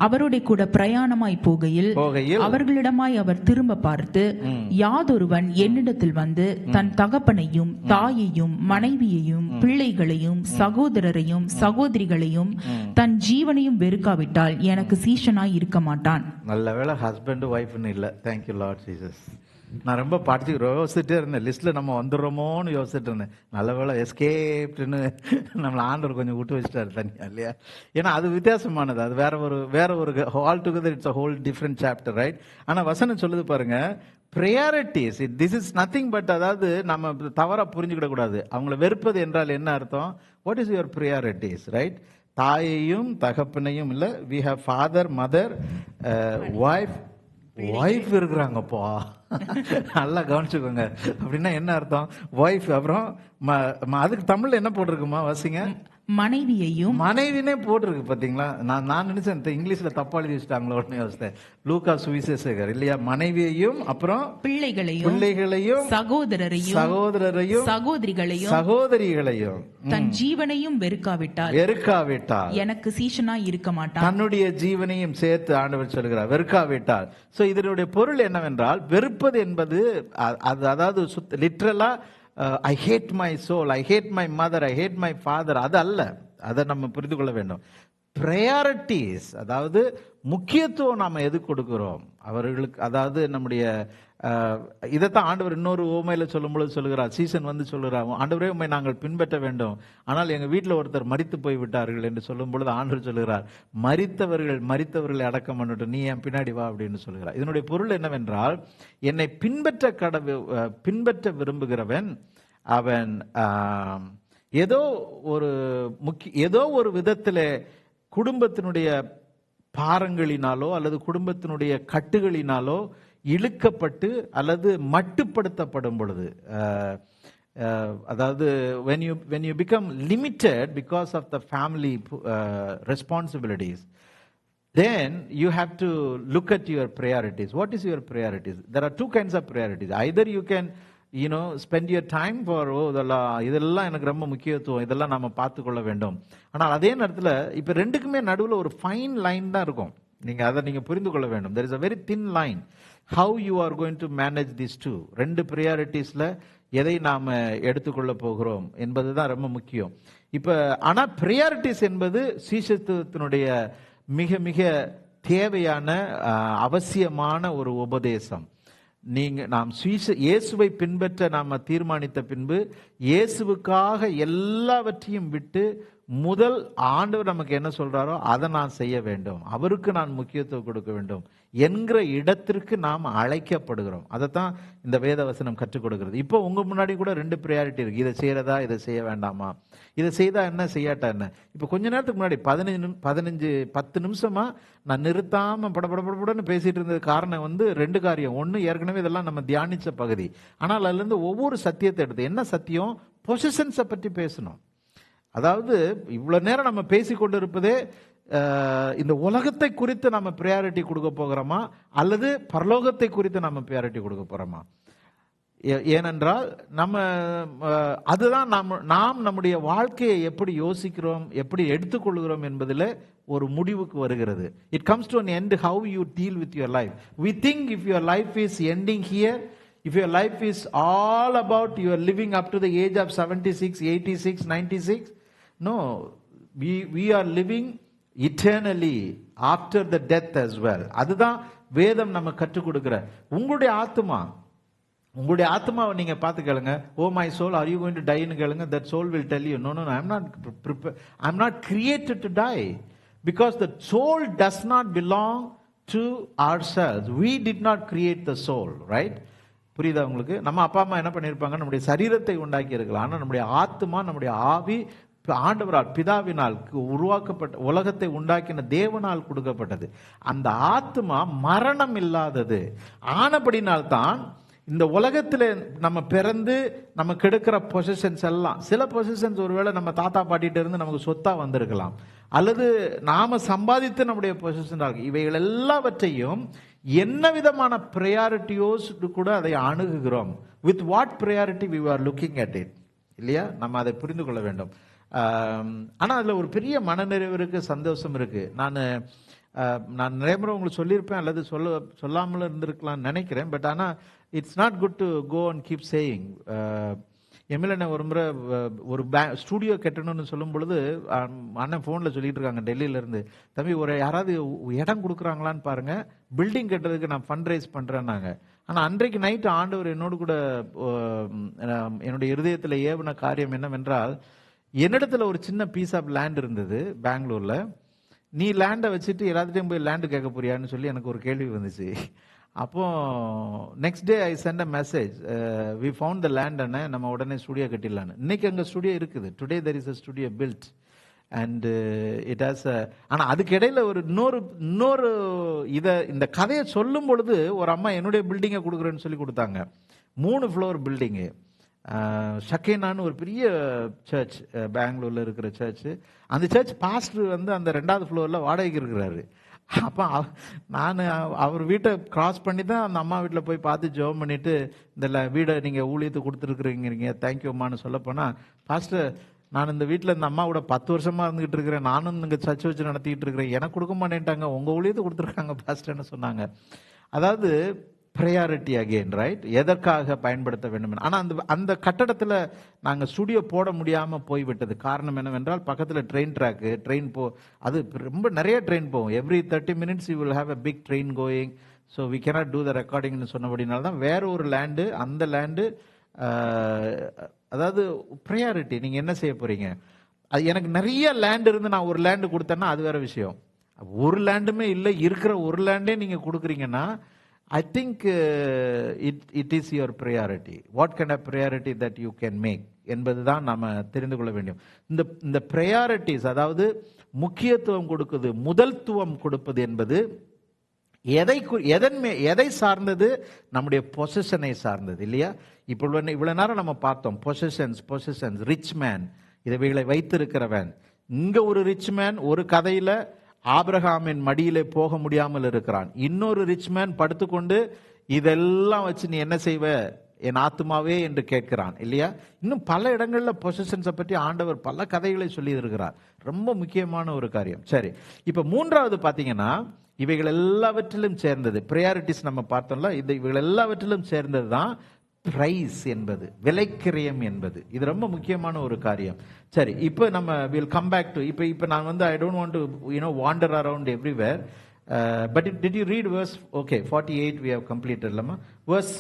அவரோட கூட பிரயாணமாய் போகையில் அவர்களிடமாய் அவர் திரும்ப பார்த்து, யாதொருவன் என்னிடத்தில் வந்து தன் தகப்பனையும் தாயையும் மனைவியையும் பிள்ளைகளையும் சகோதரரையும் சகோதரிகளையும் தன் ஜீவனையும் வெறுக்காவிட்டால் எனக்கு சீஷனாய் இருக்க மாட்டான். நல்ல வேளை ஹஸ்பண்ட் ஒய்ஃப்னு இல்லை. Thank you Lord Jesus. நான் ரொம்ப யோசிச்சுட்டே இருந்தேன், லிஸ்ட்ல நம்ம வந்துடுறோமோன்னு யோசிச்சுட்டு இருந்தேன். நல்ல வேளை எஸ்கேப்டுன்னு நம்மளை ஆண்டவர் கொஞ்சம் விட்டு வச்சுட்டாரு தனியா, இல்லையா? ஏன்னா அது வித்தியாசமானது, அது வேற ஒரு all together it's a whole different chapter, right? ஆனா வசனம் சொல்லுது பாருங்க, priorities, this is nothing but, அதாவது நம்ம தவறா புரிஞ்சுக்கிட கூடாது. அவங்களை வெறுப்பது என்றால் என்ன அர்த்தம்? What is your priorities, right? தாயையும் தகப்பனையும் இல்ல, we have father, mother, wife இருக்கிறாங்கப்பா. நல்லா கவனிச்சுக்கோங்க. அப்படின்னா என்ன அர்த்தம்? ஒய்ஃப், அப்புறம் அதுக்கு தமிழ்ல என்ன போட்டிருக்குமா? வாசிங்க. மனைவியையும். மனைவினே போட்டிருக்கு பாத்தீங்களா? நான் நினைச்சேன் இங்கிலீஷ்ல தப்பா எழுதி வச்சுட்டாங்களோன்னு யோசித்தேன். லூக்கா சுவிசேஷகர் இல்லையா? மனைவியையும் அப்புறம் பிள்ளைகளையும் சகோதரரையும் சகோதரிகளையும் தன் ஜீவனையும் வெறுக்காவிட்டால் எனக்கு சீஷனா இருக்க மாட்டான். தன்னுடைய ஜீவனையும் சேர்த்து ஆண்டவர் சொல்கிறார், வெறுக்காவிட்டால். சோ இதனுடைய பொருள் என்னவென்றால், வெறுப்பது என்பது அதாவது லிட்ரலா I hate my soul, I hate my mother, I hate my father, அது அல்ல. அதை நம்ம புரிந்து கொள்ள வேண்டும். ப்ரையாரிட்டிஸ், அதாவது முக்கியத்துவம் நாம எது கொடுக்கிறோம் அவர்களுக்கு, அதாவது நம்முடைய இதைத்தான் ஆண்டவர் இன்னொரு ஓமையில சொல்லும் பொழுது சொல்லுகிறார். சீசன் வந்து சொல்லுகிறார், ஆண்டவரே உண்மை நாங்கள் பின்பற்ற வேண்டும், ஆனால் எங்க வீட்டில் ஒருத்தர் மரித்து போய் விட்டார்கள் என்று சொல்லும் பொழுது ஆண்டவர் சொல்லுகிறார், மரித்தவர்களை அடக்கம் பண்ணட்டும், நீ என் பின்னாடி வா அப்படின்னு சொல்லுகிறார். இதனுடைய பொருள் என்னவென்றால், என்னை பின்பற்ற விரும்புகிறவன் அவன் ஏதோ ஒரு விதத்தில் குடும்பத்தினுடைய பாரங்களினாலோ அல்லது குடும்பத்தினுடைய கட்டுகளினாலோ இழுக்கப்பட்டு அல்லது மட்டுப்படுத்தப்படும் பொழுது, அதாவது when you become limited because of the family responsibilities, then you have to look at your priorities. What is your priorities? There are 2 kinds of priorities. Either you can spend your time for இதெல்லாம் எனக்கு ரொம்ப முக்கியத்துவம், இதெல்லாம் நாம பார்த்துக்கொள்ள வேண்டும். ஆனால் அதே நேரத்தில் இப்ப ரெண்டுக்குமே நடுவில் ஒரு ஃபைன் லைன் தான் இருக்கும். அதை நீங்க புரிந்து கொள்ள வேண்டும். there is a very thin line how you are going to manage these two. 2 prioritiesல எதை நாம எடுத்துக்கொள்ள போகிறோம் என்பதுதான் ரொம்ப முக்கியம். இப்ப ஆனா priorities என்பது சீஷத்துவத்தினுடைய மிக மிக தேவையான அவசியமான ஒரு உபதேசம். நாம் இயேசுவை பின்பற்ற நாம தீர்மானித்த பின்பு இயேசுவுக்காக எல்லாவற்றையும் விட்டு முதல் ஆண்டவர் நமக்கு என்ன சொல்றாரோ அதை நான் செய்ய வேண்டும், அவருக்கு நான் முக்கியத்துவம் கொடுக்க வேண்டும் என்கிற இடத்திற்கு நாம் அழைக்கப்படுகிறோம். அதைத்தான் இந்த வேத வசனம் கற்றுக் கொடுக்கிறது. இப்போ உங்க முன்னாடி கூட 2 ப்ரையாரிட்டி இருக்கு. இதை செய்யறதா, இதை செய்ய வேண்டாமா, இதை செய்தா என்ன, செய்யாட்டா என்ன. இப்போ கொஞ்ச நேரத்துக்கு முன்னாடி 10 நிமிஷமா நான் நிறுத்தாம படபடன்னு பேசிட்டு இருந்தது காரணம் 2 காரியம். ஒன்று, ஏற்கனவே இதெல்லாம் நம்ம தியானிச்ச பகுதி. ஆனால் அதுல இருந்து ஒவ்வொரு சத்தியத்தை எடுத்து, என்ன சத்தியம்? பொசிஷன்ஸை பற்றி பேசணும். அதாவது இவ்வளவு நேரம் நம்ம பேசிக்கொண்டு இருப்பதே இந்த உலகத்தை குறித்து நம்ம ப்ரையாரிட்டி கொடுக்க போகிறோமா அல்லது பரலோகத்தை குறித்து நம்ம ப்ரையாரிட்டி கொடுக்க போகிறோமா? ஏனென்றால் அதுதான் நாம் நம்முடைய வாழ்க்கையை எப்படி யோசிக்கிறோம், எப்படி எடுத்துக்கொள்கிறோம் என்பதில் ஒரு முடிவுக்கு வருகிறது. It comes to an end how you deal with your life. We think if your life is ending here, if your life is all about you are living up to the age of 76, 86, 96, no, we are living eternally after the death as well. அதுதான் வேதம் நம்ம கற்றுக் கொடுக்கிற. உங்களுடைய ஆத்மாவை நீங்க பார்த்து கேளுங்க. Oh my soul are you going to die ன்னு கேளுங்க. That soul will tell you, no no I am not created to die, because the soul does not belong to ourselves. we did not create the soul, right? புரியுதா உங்களுக்கு? நம்ம அப்பா அம்மா என்ன பண்ணியிருப்பாங்க, நம்முடைய சரீரத்தை உண்டாக்கி இருக்கலாம். ஆனால் நம்முடைய ஆத்மா, நம்முடைய ஆவி ஆண்டவரால் பிதாவினால் உருவாக்கப்பட்ட, உலகத்தை உண்டாக்கின தேவனால் கொடுக்கப்பட்டது. அந்த ஆத்மா மரணம் இல்லாதது ஆனபடினால்தான் இந்த உலகத்தில் நம்ம பிறந்து நமக்கு எடுக்கிற பொசிஷன்ஸ் எல்லாம், சில பொசிஷன்ஸ் ஒருவேளை நம்ம தாத்தா பாட்டிகிட்ட இருந்து நமக்கு சொத்தா வந்திருக்கலாம், அல்லது நாம சம்பாதித்து நம்முடைய பொசிஷன் இருக்கு. இவைகள் எல்லாவற்றையும் என்ன விதமான ப்ரையாரிட்டியோஸ் கூட அதை அணுகுகிறோம். With what priority we are looking at it, இல்லையா? நம்ம அதை புரிந்து கொள்ள வேண்டும். ஆனால் அதில் ஒரு பெரிய மனநிறைவு இருக்கு, சந்தோஷம் இருக்கு. நான் நிறைய முறை உங்களுக்கு சொல்லியிருப்பேன், அல்லது சொல்லாமல் இருந்திருக்கலாம்னு நினைக்கிறேன். பட் ஆனால் it's not good to go and keep saying. MLA ஒரு முறை ஒரு ஸ்டூடியோ கட்டணும்னு சொல்லும் பொழுது அண்ணன் ஃபோனில் சொல்லிட்டு இருக்காங்க டெல்லியிலேருந்து, தம்பி ஒரு யாராவது இடம் கொடுக்குறாங்களான்னு பாருங்க, பில்டிங் கட்டுறதுக்கு நான் ஃபண்ட் ரைஸ் பண்ணுறேன்னாங்க. ஆனால் அன்றைக்கு நைட்டு ஆண்டவர் என்னோடு கூட என்னுடைய இருதயத்தில் ஏவின காரியம் என்னவென்றால், என்னிடத்துல ஒரு சின்ன பீஸ் ஆஃப் லேண்ட் இருந்தது பெங்களூரில். நீ லேண்டை வச்சுட்டு எல்லாத்துட்டையும் போய் லேண்டு கேட்க போறியான்னு சொல்லி எனக்கு ஒரு கேள்வி வந்துச்சு. அப்போ next day I sent a message, we found the land அண்ணே, நம்ம உடனே ஸ்டுடியோ கட்டிடலான்னு. இன்னைக்கு அங்கே ஸ்டுடியோ இருக்குது. Today there is a studio built and it has a. ஆனால் அதுக்கு இடையில ஒரு இன்னொரு இந்த கதையை சொல்லும் பொழுது ஒரு அம்மா என்னுடைய பில்டிங்கை கொடுக்குறேன்னு சொல்லி கொடுத்தாங்க. 3 ஃப்ளோர் பில்டிங்கு. ஷக்கேனான்னு ஒரு பெரிய சர்ச், பெங்களூரில் இருக்கிற சர்ச். அந்த சர்ச் பாஸ்டர் வந்து அந்த 2வது ஃப்ளோரில் வாடகைக்கு இருக்கிறாரு. அப்போ நான் அவர் வீட்டை கிராஸ் பண்ணி தான் அந்த அம்மா வீட்டில் போய் பார்த்து ஜெபம் பண்ணிட்டு, இந்த வீடை நீங்கள் ஊழியத்துக்கு கொடுத்துருக்குறீங்க, தேங்க்யூம்மான்னு சொல்ல போனால், பாஸ்டர் நான் இந்த வீட்டில் இந்த அம்மாவோட 10 வருஷமாக இருந்துகிட்டு இருக்கிறேன், நானும் இங்கே சர்ச் வச்சு நடத்திக்கிட்டு இருக்கிறேன், எனக்கு கொடுக்க மாட்டேன்ட்டாங்க, உங்கள் ஊழியத்தை கொடுத்துருக்காங்க பாஸ்டர்னு சொன்னாங்க. அதாவது ப்ரையாரிட்டி அகெயின், ரைட்? எதற்காக பயன்படுத்த வேண்டும். ஆனால் அந்த கட்டடத்தில் நாங்கள் ஸ்டுடியோ போட முடியாமல் போய்விட்டது. காரணம் என்னவென்றால், பக்கத்தில் ட்ரெயின் ட்ராக்கு, அது ரொம்ப நிறைய ட்ரெயின் போகும். Every 30 minutes you will have a big train going. So we cannot do the ரெக்கார்டிங்னு சொன்னபடினால தான் வேற ஒரு லேண்டு, அந்த லேண்டு, அதாவது ப்ரையாரிட்டி. நீங்கள் என்ன செய்ய போறீங்க? அது எனக்கு நிறைய லேண்டு இருந்து நான் ஒரு லேண்டு கொடுத்தேன்னா அது வேற விஷயம். ஒரு லேண்டுமே இல்லை, இருக்கிற ஒரு லேண்டே நீங்கள் கொடுக்குறீங்கன்னா, I think it is your priority. What kind of priority that you can make என்பதுதான் நாம தெரிந்து கொள்ள வேண்டும். இந்த priorities, அதாவது முக்கியத்துவம் கொடுக்குது, முதல்த்துவம் கொடுப்பது என்பது எதை சார்ந்தது? நம்முடைய பொசிஷனை சார்ந்தது, இல்லையா? இப்போ இவ்வளவு நேரம் நம்ம பார்த்தோம் பொசிஷன்ஸ், ரிச் மேன், இவைகளை வைத்திருக்கிறவன். இங்க ஒரு ரிச் மேன் ஒரு கதையில ஆபிரகாமின் மடியிலே போக முடியாமல் இருக்கிறான். இன்னொரு ரிச் மேன் படுத்துக்கொண்டு இதெல்லாம் வச்சு நீ என்ன செய்வ என் ஆத்துமாவே என்று கேட்கிறான், இல்லையா? இன்னும் பல இடங்கள்ல பொசிஷன்ஸை பற்றி ஆண்டவர் பல கதைகளை சொல்லி இருக்கிறார். ரொம்ப முக்கியமான ஒரு காரியம். சரி, இப்ப 3வது பாத்தீங்கன்னா, இவைகள் எல்லாவற்றிலும் சேர்ந்தது ப்ரையாரிட்டிஸ் நம்ம பார்த்தோம்ல, இவைகள் எல்லாவற்றிலும் சேர்ந்தது தான் பிரைஸ் என்பது, விலைக்கிரயம் என்பது. இது ரொம்ப முக்கியமான ஒரு காரியம். சரி, இப்போ நம்ம வில் கம் பேக் டு இப்போ நான் வந்து I don't want to van der around everywhere. But did you read verse? Okay, 48 we have completed இல்லமா? verse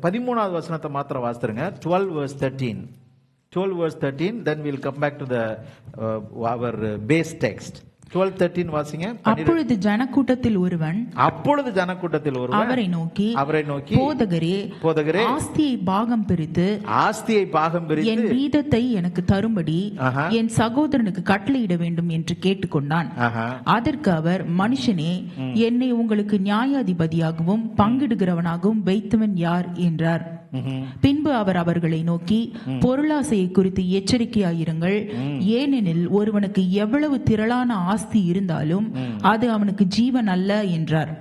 13வது வசனத்தை மாத்திரம் வாசித்துருங்க. 12 verse 13, then we'll come back to the our base text. 12:13 வாசிங்க. அப்பொழுது ஜனக்கூட்டத்தில் ஒருவன் அவரை நோக்கி போதகரே, ஆஸ்தியை பாகம் பிரித்து என் வீதத்தை எனக்கு தரும்படி என் சகோதரனுக்கு கட்டளையிட வேண்டும் என்று கேட்டுக்கொண்டான். அதற்கு அவர், மனுஷனே, என்னை உங்களுக்கு நியாயாதிபதியாகவும் பங்கிடுகிறவனாகவும் வைத்தவன் யார் என்றார். பின்பு அவர் அவர்களை நோக்கி, பொருளாசையை குறித்து எச்சரிக்கையாயிருங்கள். ஏனெனில் ஒருவனுக்கு எவ்வளவு திரளான ஆஸ்தி இருந்தாலும் அது அவனுக்கு ஜீவன் அல்ல என்றார்.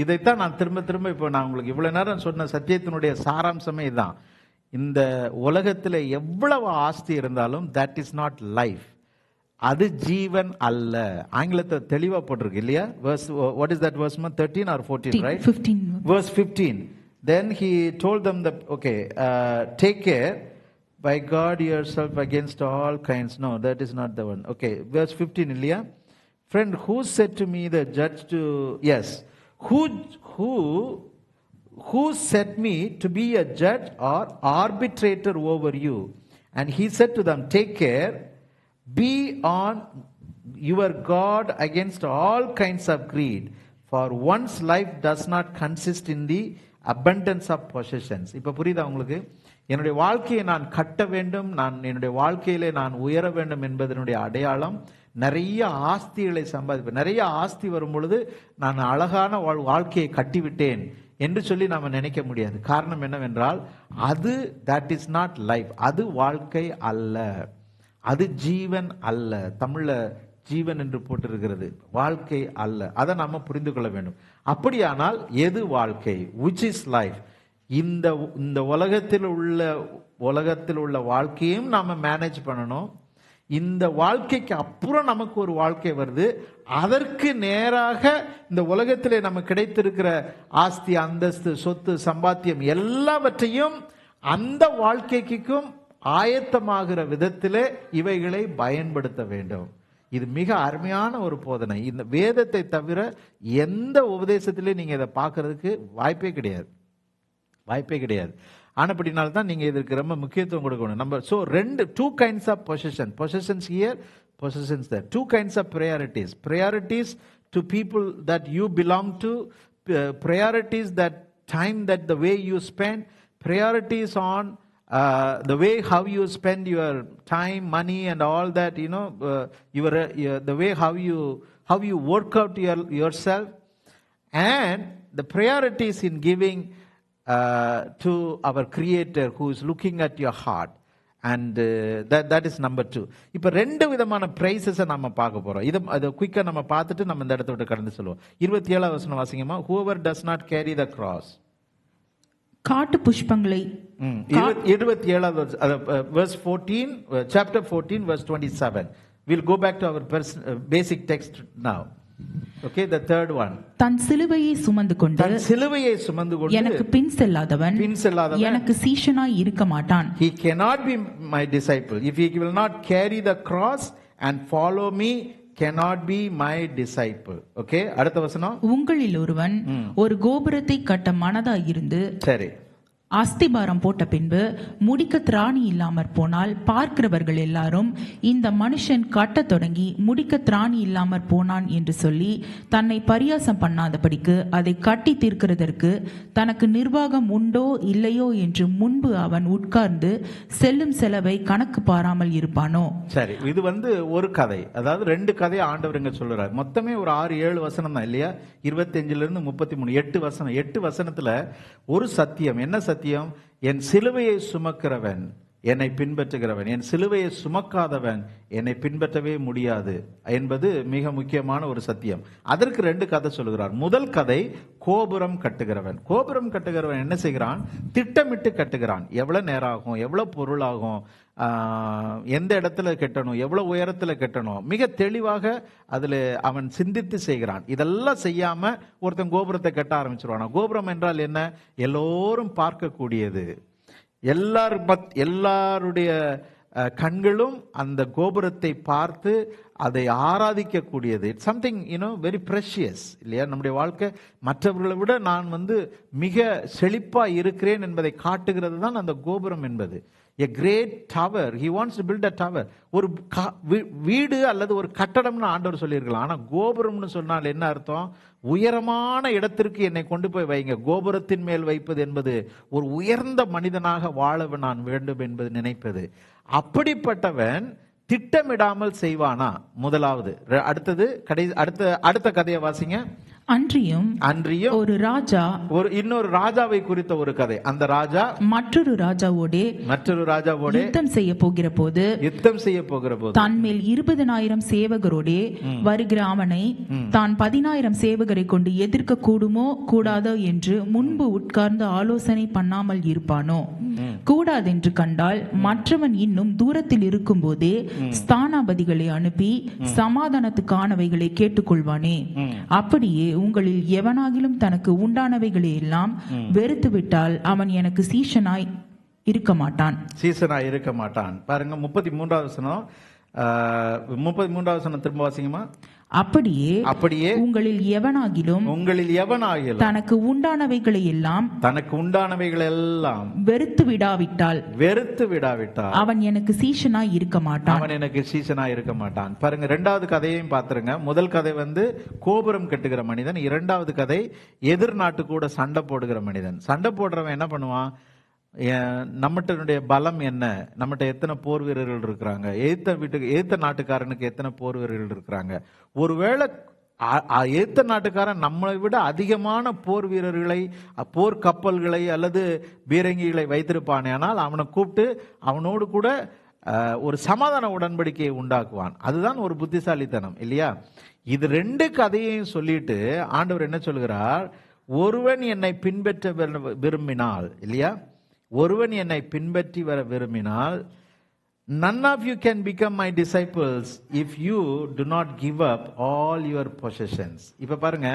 இதைத்தான் நான் திரும்ப திரும்ப இப்போ நான் உங்களுக்கு இவ்வளவு நேரம் சொன்ன சத்தியத்தினுடைய சாராம்சமே இதுதான். இந்த உலகத்தில் எவ்வளவு ஆஸ்தி இருந்தாலும் தட் இஸ் நாட் லைஃப், அது ஜீவன் அல்ல. ஆங்கிலத்தை தெளிவா போட்டிருக்கு இல்லையா? verse, what is that verse? 13 or 14, right? 15. Verse 15. Then he told them that, okay, take care, by guard yourself against all kinds. No, that is not the one. Okay, verse 15 இல்லையா? Friend, who said to me the judge to, yes, who set me to be a judge or arbitrator over you? And he said to them, take care, be on your guard against all kinds of greed, for one's life does not consist in the abundance of possessions. இப்ப புரியுதா உங்களுக்கு? என்னுடைய வாழ்க்கையை நான் கட்ட வேண்டும், என்னுடைய வாழ்க்கையிலே நான் உயர வேண்டும் என்பதனுடைய அடையாளம் நிறைய ஆஸ்திகளை சம்பாதிப்பேன். நிறைய ஆஸ்தி வரும் பொழுது நான் அழகான வாழ்க்கையை கட்டிவிட்டேன் என்று சொல்லி நாம நினைக்க முடியாது. காரணம் என்னவென்றால் அது தட் இஸ் நாட் லைஃப், அது வாழ்க்கை அல்ல, அது ஜீவன் அல்ல. தமிழ்ல ஜீவன் என்று போட்டிருக்கிறது, வாழ்க்கை அல்ல. அதை நாம புரிந்து கொள்ள வேண்டும். அப்படியானால் எது வாழ்க்கை? which is life? இந்த உலகத்தில் உள்ள வாழ்க்கையும் நாம மேனேஜ் பண்ணணும். இந்த வாழ்க்கைக்கு அப்புறம் நமக்கு ஒரு வாழ்க்கை வருது, அதற்கு நேராக இந்த உலகத்திலே நமக்கு கிடைத்திருக்கிற ஆஸ்தி, அந்தஸ்து, சொத்து, சம்பாத்தியம் எல்லாவற்றையும் அந்த வாழ்க்கைக்கும் ஆயத்தமாகிற விதத்திலே இவைகளை பயன்படுத்த வேண்டும். இது மிக அருமையான ஒரு போதனை. இந்த வேதத்தை தவிர எந்த உபதேசத்திலே நீங்க இதை பார்க்கறதுக்கு வாய்ப்பே கிடையாது. ஆனப்படினால்தான் நீங்க இதற்கு ரொம்ப முக்கியத்துவம் கொடுக்கணும். நம்ம two kinds of possessions here, possessions there. Two kinds of priorities to people that you belong to, priorities that time, that the way you spend, priorities on the way how you spend your time, money and all that, the way how you work out yourself, and the priorities in giving to our Creator who is looking at your heart, and that is number 2. இப்போ ரெண்டு விதமான prices நம்ம பார்க்க போறோம். அதை குயிக்கா நம்ம பார்த்துட்டு நம்ம இந்த இடத்த விட்டு கடந்து சொல்லுவோம். 27வது வசனம் வாசிங்கம்மா. whoever does not carry the cross, காட்டு புஷ்பங்களை 27வது verse 14, chapter 14 verse 27. we'll go back to our basic text now. Okay, the third one. தன் சிலுவையை சுமந்து கொண்டு எனக்கு பின் செல்லாதவன் எனக்கு சீஷனாய் இருக்க மாட்டான். He cannot be my disciple if he will not carry the cross and follow me, cannot be my disciple. Okay, அடுத்த வசனம். உங்களில் ஒருவன் ஒரு கோபுரத்தை கட்ட மனதாய் இருந்து சரி அஸ்திபாரம் போட்ட பின்பு முடிக்க திராணி இல்லாமற் போனால் பார்க்கிறவர்கள் எல்லாரும் இந்த மனுஷன் கட்ட தொடங்கி முடிக்க திராணி இல்லாமற் போனான் என்று சொல்லி தன்னை பரியாசம் பண்ணாதபடிக்கு அதை கட்டி தீர்க்கிறதற்கு தனக்கு நிர்வாகம் உண்டோ இல்லையோ என்று முன்பு அவன் உட்கார்ந்து செல்லும் செலவை கணக்கு பாராமல் இருப்பானோ. சரி, இது ஒரு கதை, அதாவது ரெண்டு கதையை ஆண்டவர் இங்க சொல்றாரு. மொத்தமே ஒரு 6-7 வசனம் தான் இல்லையா? 25 33 8 வசனத்துல ஒரு சத்தியம். என்ன சத்தியம்? என் சிலுவையை சுமக்கிறவன் என்னை பின்பற்றுகிறவன், என் சிலுவையை சுமக்காதவன் என்னை பின்பற்றவே முடியாது என்பது மிக முக்கியமான ஒரு சத்தியம். அதற்கு 2 கதை சொல்லுகிறார். முதல் கதை கோபுரம் கட்டுகிறவன். கோபுரம் கட்டுகிறவன் என்ன செய்கிறான்? திட்டமிட்டு கட்டுகிறான். எவ்வளவு நேரம் ஆகும், எவ்வளவு பொருள் ஆகும், எந்த இடத்துல கட்டணும், எவ்வளவு உயரத்துல கட்டணும், மிக தெளிவாக அதுல அவன் சிந்தித்து செய்கிறான். இதெல்லாம் செய்யாம ஒருத்தன் கோபுரத்தை கட்ட ஆரம்பிச்சிருவான். கோபுரம் என்றால் என்ன? எல்லோரும் பார்க்கக்கூடியது, எல்லாருடைய கண்களும் அந்த கோபுரத்தை பார்த்து அதை ஆராதிக்கக்கூடியது. இட்ஸ் சம்திங் வெரி ப்ரெஷியஸ் இல்லையா? நம்முடைய வாழ்க்கை மற்றவர்களை விட நான் மிக செழிப்பா இருக்கிறேன் என்பதை காட்டுகிறது தான் அந்த கோபுரம் என்பது. A great tower. He wants to build a tower. ஒரு வீடு அல்லது ஒரு கட்டடம்னு ஆண்டவர் சொல்லியிருக்கலாம். ஆனா கோபுரம்னு சொன்னால் என்ன அர்த்தம்? உயரமான இடத்திற்கு என்னை கொண்டு போய் வைங்க. கோபுரத்தின் மேல் வைப்பது என்பது ஒரு உயர்ந்த மனிதனாக வாழ நான் வேண்டும் என்பது நினைப்பது. அப்படிப்பட்டவன் திட்டமிடாமல் செய்வானா? முதலாவது. அடுத்தது அடுத்த கதையை வாசிங்க. அன்றியும் ஒரு ராஜா இன்னொரு ராஜாவை குறித்த ஒரு கதை. அந்த ராஜா மற்றொரு ராஜாவோடே யுத்தம் செய்ய போகிற போது தன்மேல் 20,000 சேவகரோடே வருகிற அவனை தான் 10,000 சேவகரை கொண்டு எதிர்க்க கூடுமோ கூடாதோ என்று முன்பு உட்கார்ந்து ஆலோசனை பண்ணாமல் இருப்பானோ? கூடாதென்று கண்டால் மற்றவன் இன்னும் தூரத்தில் இருக்கும் போதே ஸ்தானாபதிகளை அனுப்பி சமாதானத்துக்கானவைகளை கேட்டுக்கொள்வானே. அப்படியே உங்களில் எவனாகிலும் தனக்கு உண்டானவைகளை எல்லாம் வெறுத்துவிட்டால் அவன் எனக்கு சீஷனாய் இருக்க மாட்டான். பாருங்க 33வது வசனம். 33வது வசனம் திரும்ப வாசிங்கம்மா. அப்படியே உங்களில் எவனாகிலும் தனக்கு உண்டானவைகளை எல்லாம் வெறுத்து விடாவிட்டால் அவன் எனக்கு சீஷனாய் இருக்க மாட்டான். பாருங்க, இரண்டாவது கதையையும் பாத்துருங்க. முதல் கதை கோபுரம் கட்டுகிற மனிதன். இரண்டாவது கதை எதிர் நாட்டு கூட சண்டை போடுகிற மனிதன். சண்டை போடுறவன் என்ன பண்ணுவான்? நம்மகிட்ட பலம் என்ன, நம்மகிட்ட எத்தனை போர் வீரர்கள் இருக்கிறாங்க, எதிர்த்த நாட்டுக்காரனுக்கு எத்தனை போர் வீரர்கள் இருக்கிறாங்க. ஒருவேளை எதிர்த்த நாட்டுக்காரன் நம்மளை விட அதிகமான போர் வீரர்களை, போர் கப்பல்களை அல்லது பீரங்கிகளை வைத்திருப்பானே, ஆனால் அவனை கூப்பிட்டு அவனோடு கூட ஒரு சமாதான உடன்படிக்கையை உண்டாக்குவான். அதுதான் ஒரு புத்திசாலித்தனம் இல்லையா? இது ரெண்டு கதையையும் சொல்லிட்டு ஆண்டவர் என்ன சொல்கிறார்? ஒருவன் என்னை பின்பற்ற விரும்பினால் இல்லையா, ஒருவன் என்னை பின்பற்றி வர விரும்பினால், none of you can become my disciples if you do not give up all your possessions. இப்ப பாருங்க,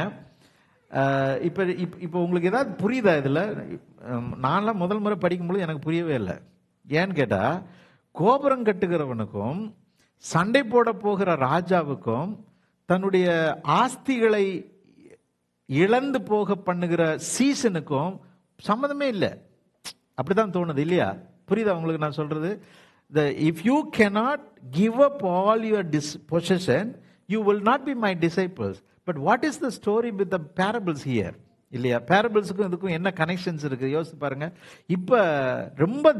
இப்ப உங்களுக்கு ஏதாவது புரியுதா? இதுல நான்லாம் முதல் முறை படிக்கும்போது எனக்கு புரியவே இல்லை. ஏன்னு கேட்டா, கோபுரம் கட்டுகிறவனுக்கும் சண்டை போட போகிற ராஜாவுக்கும் தன்னுடைய ஆஸ்திகளை இழந்து போக பண்ணுகிற சீசனுக்கும் சம்மதமே இல்லை. அப்படிதான் தோணுது இல்லையா? புரியுதா உங்களுக்கு நான் சொல்றது? If you cannot give up all your possession, you will not be my disciples. But what is the story with the parables here? இல்லையா? பேரபிள்ஸுக்கும் இதுக்கும் என்ன கனெக்ஷன்ஸ் இருக்கு யோசிச்சு பாருங்க. இப்ப ரொம்ப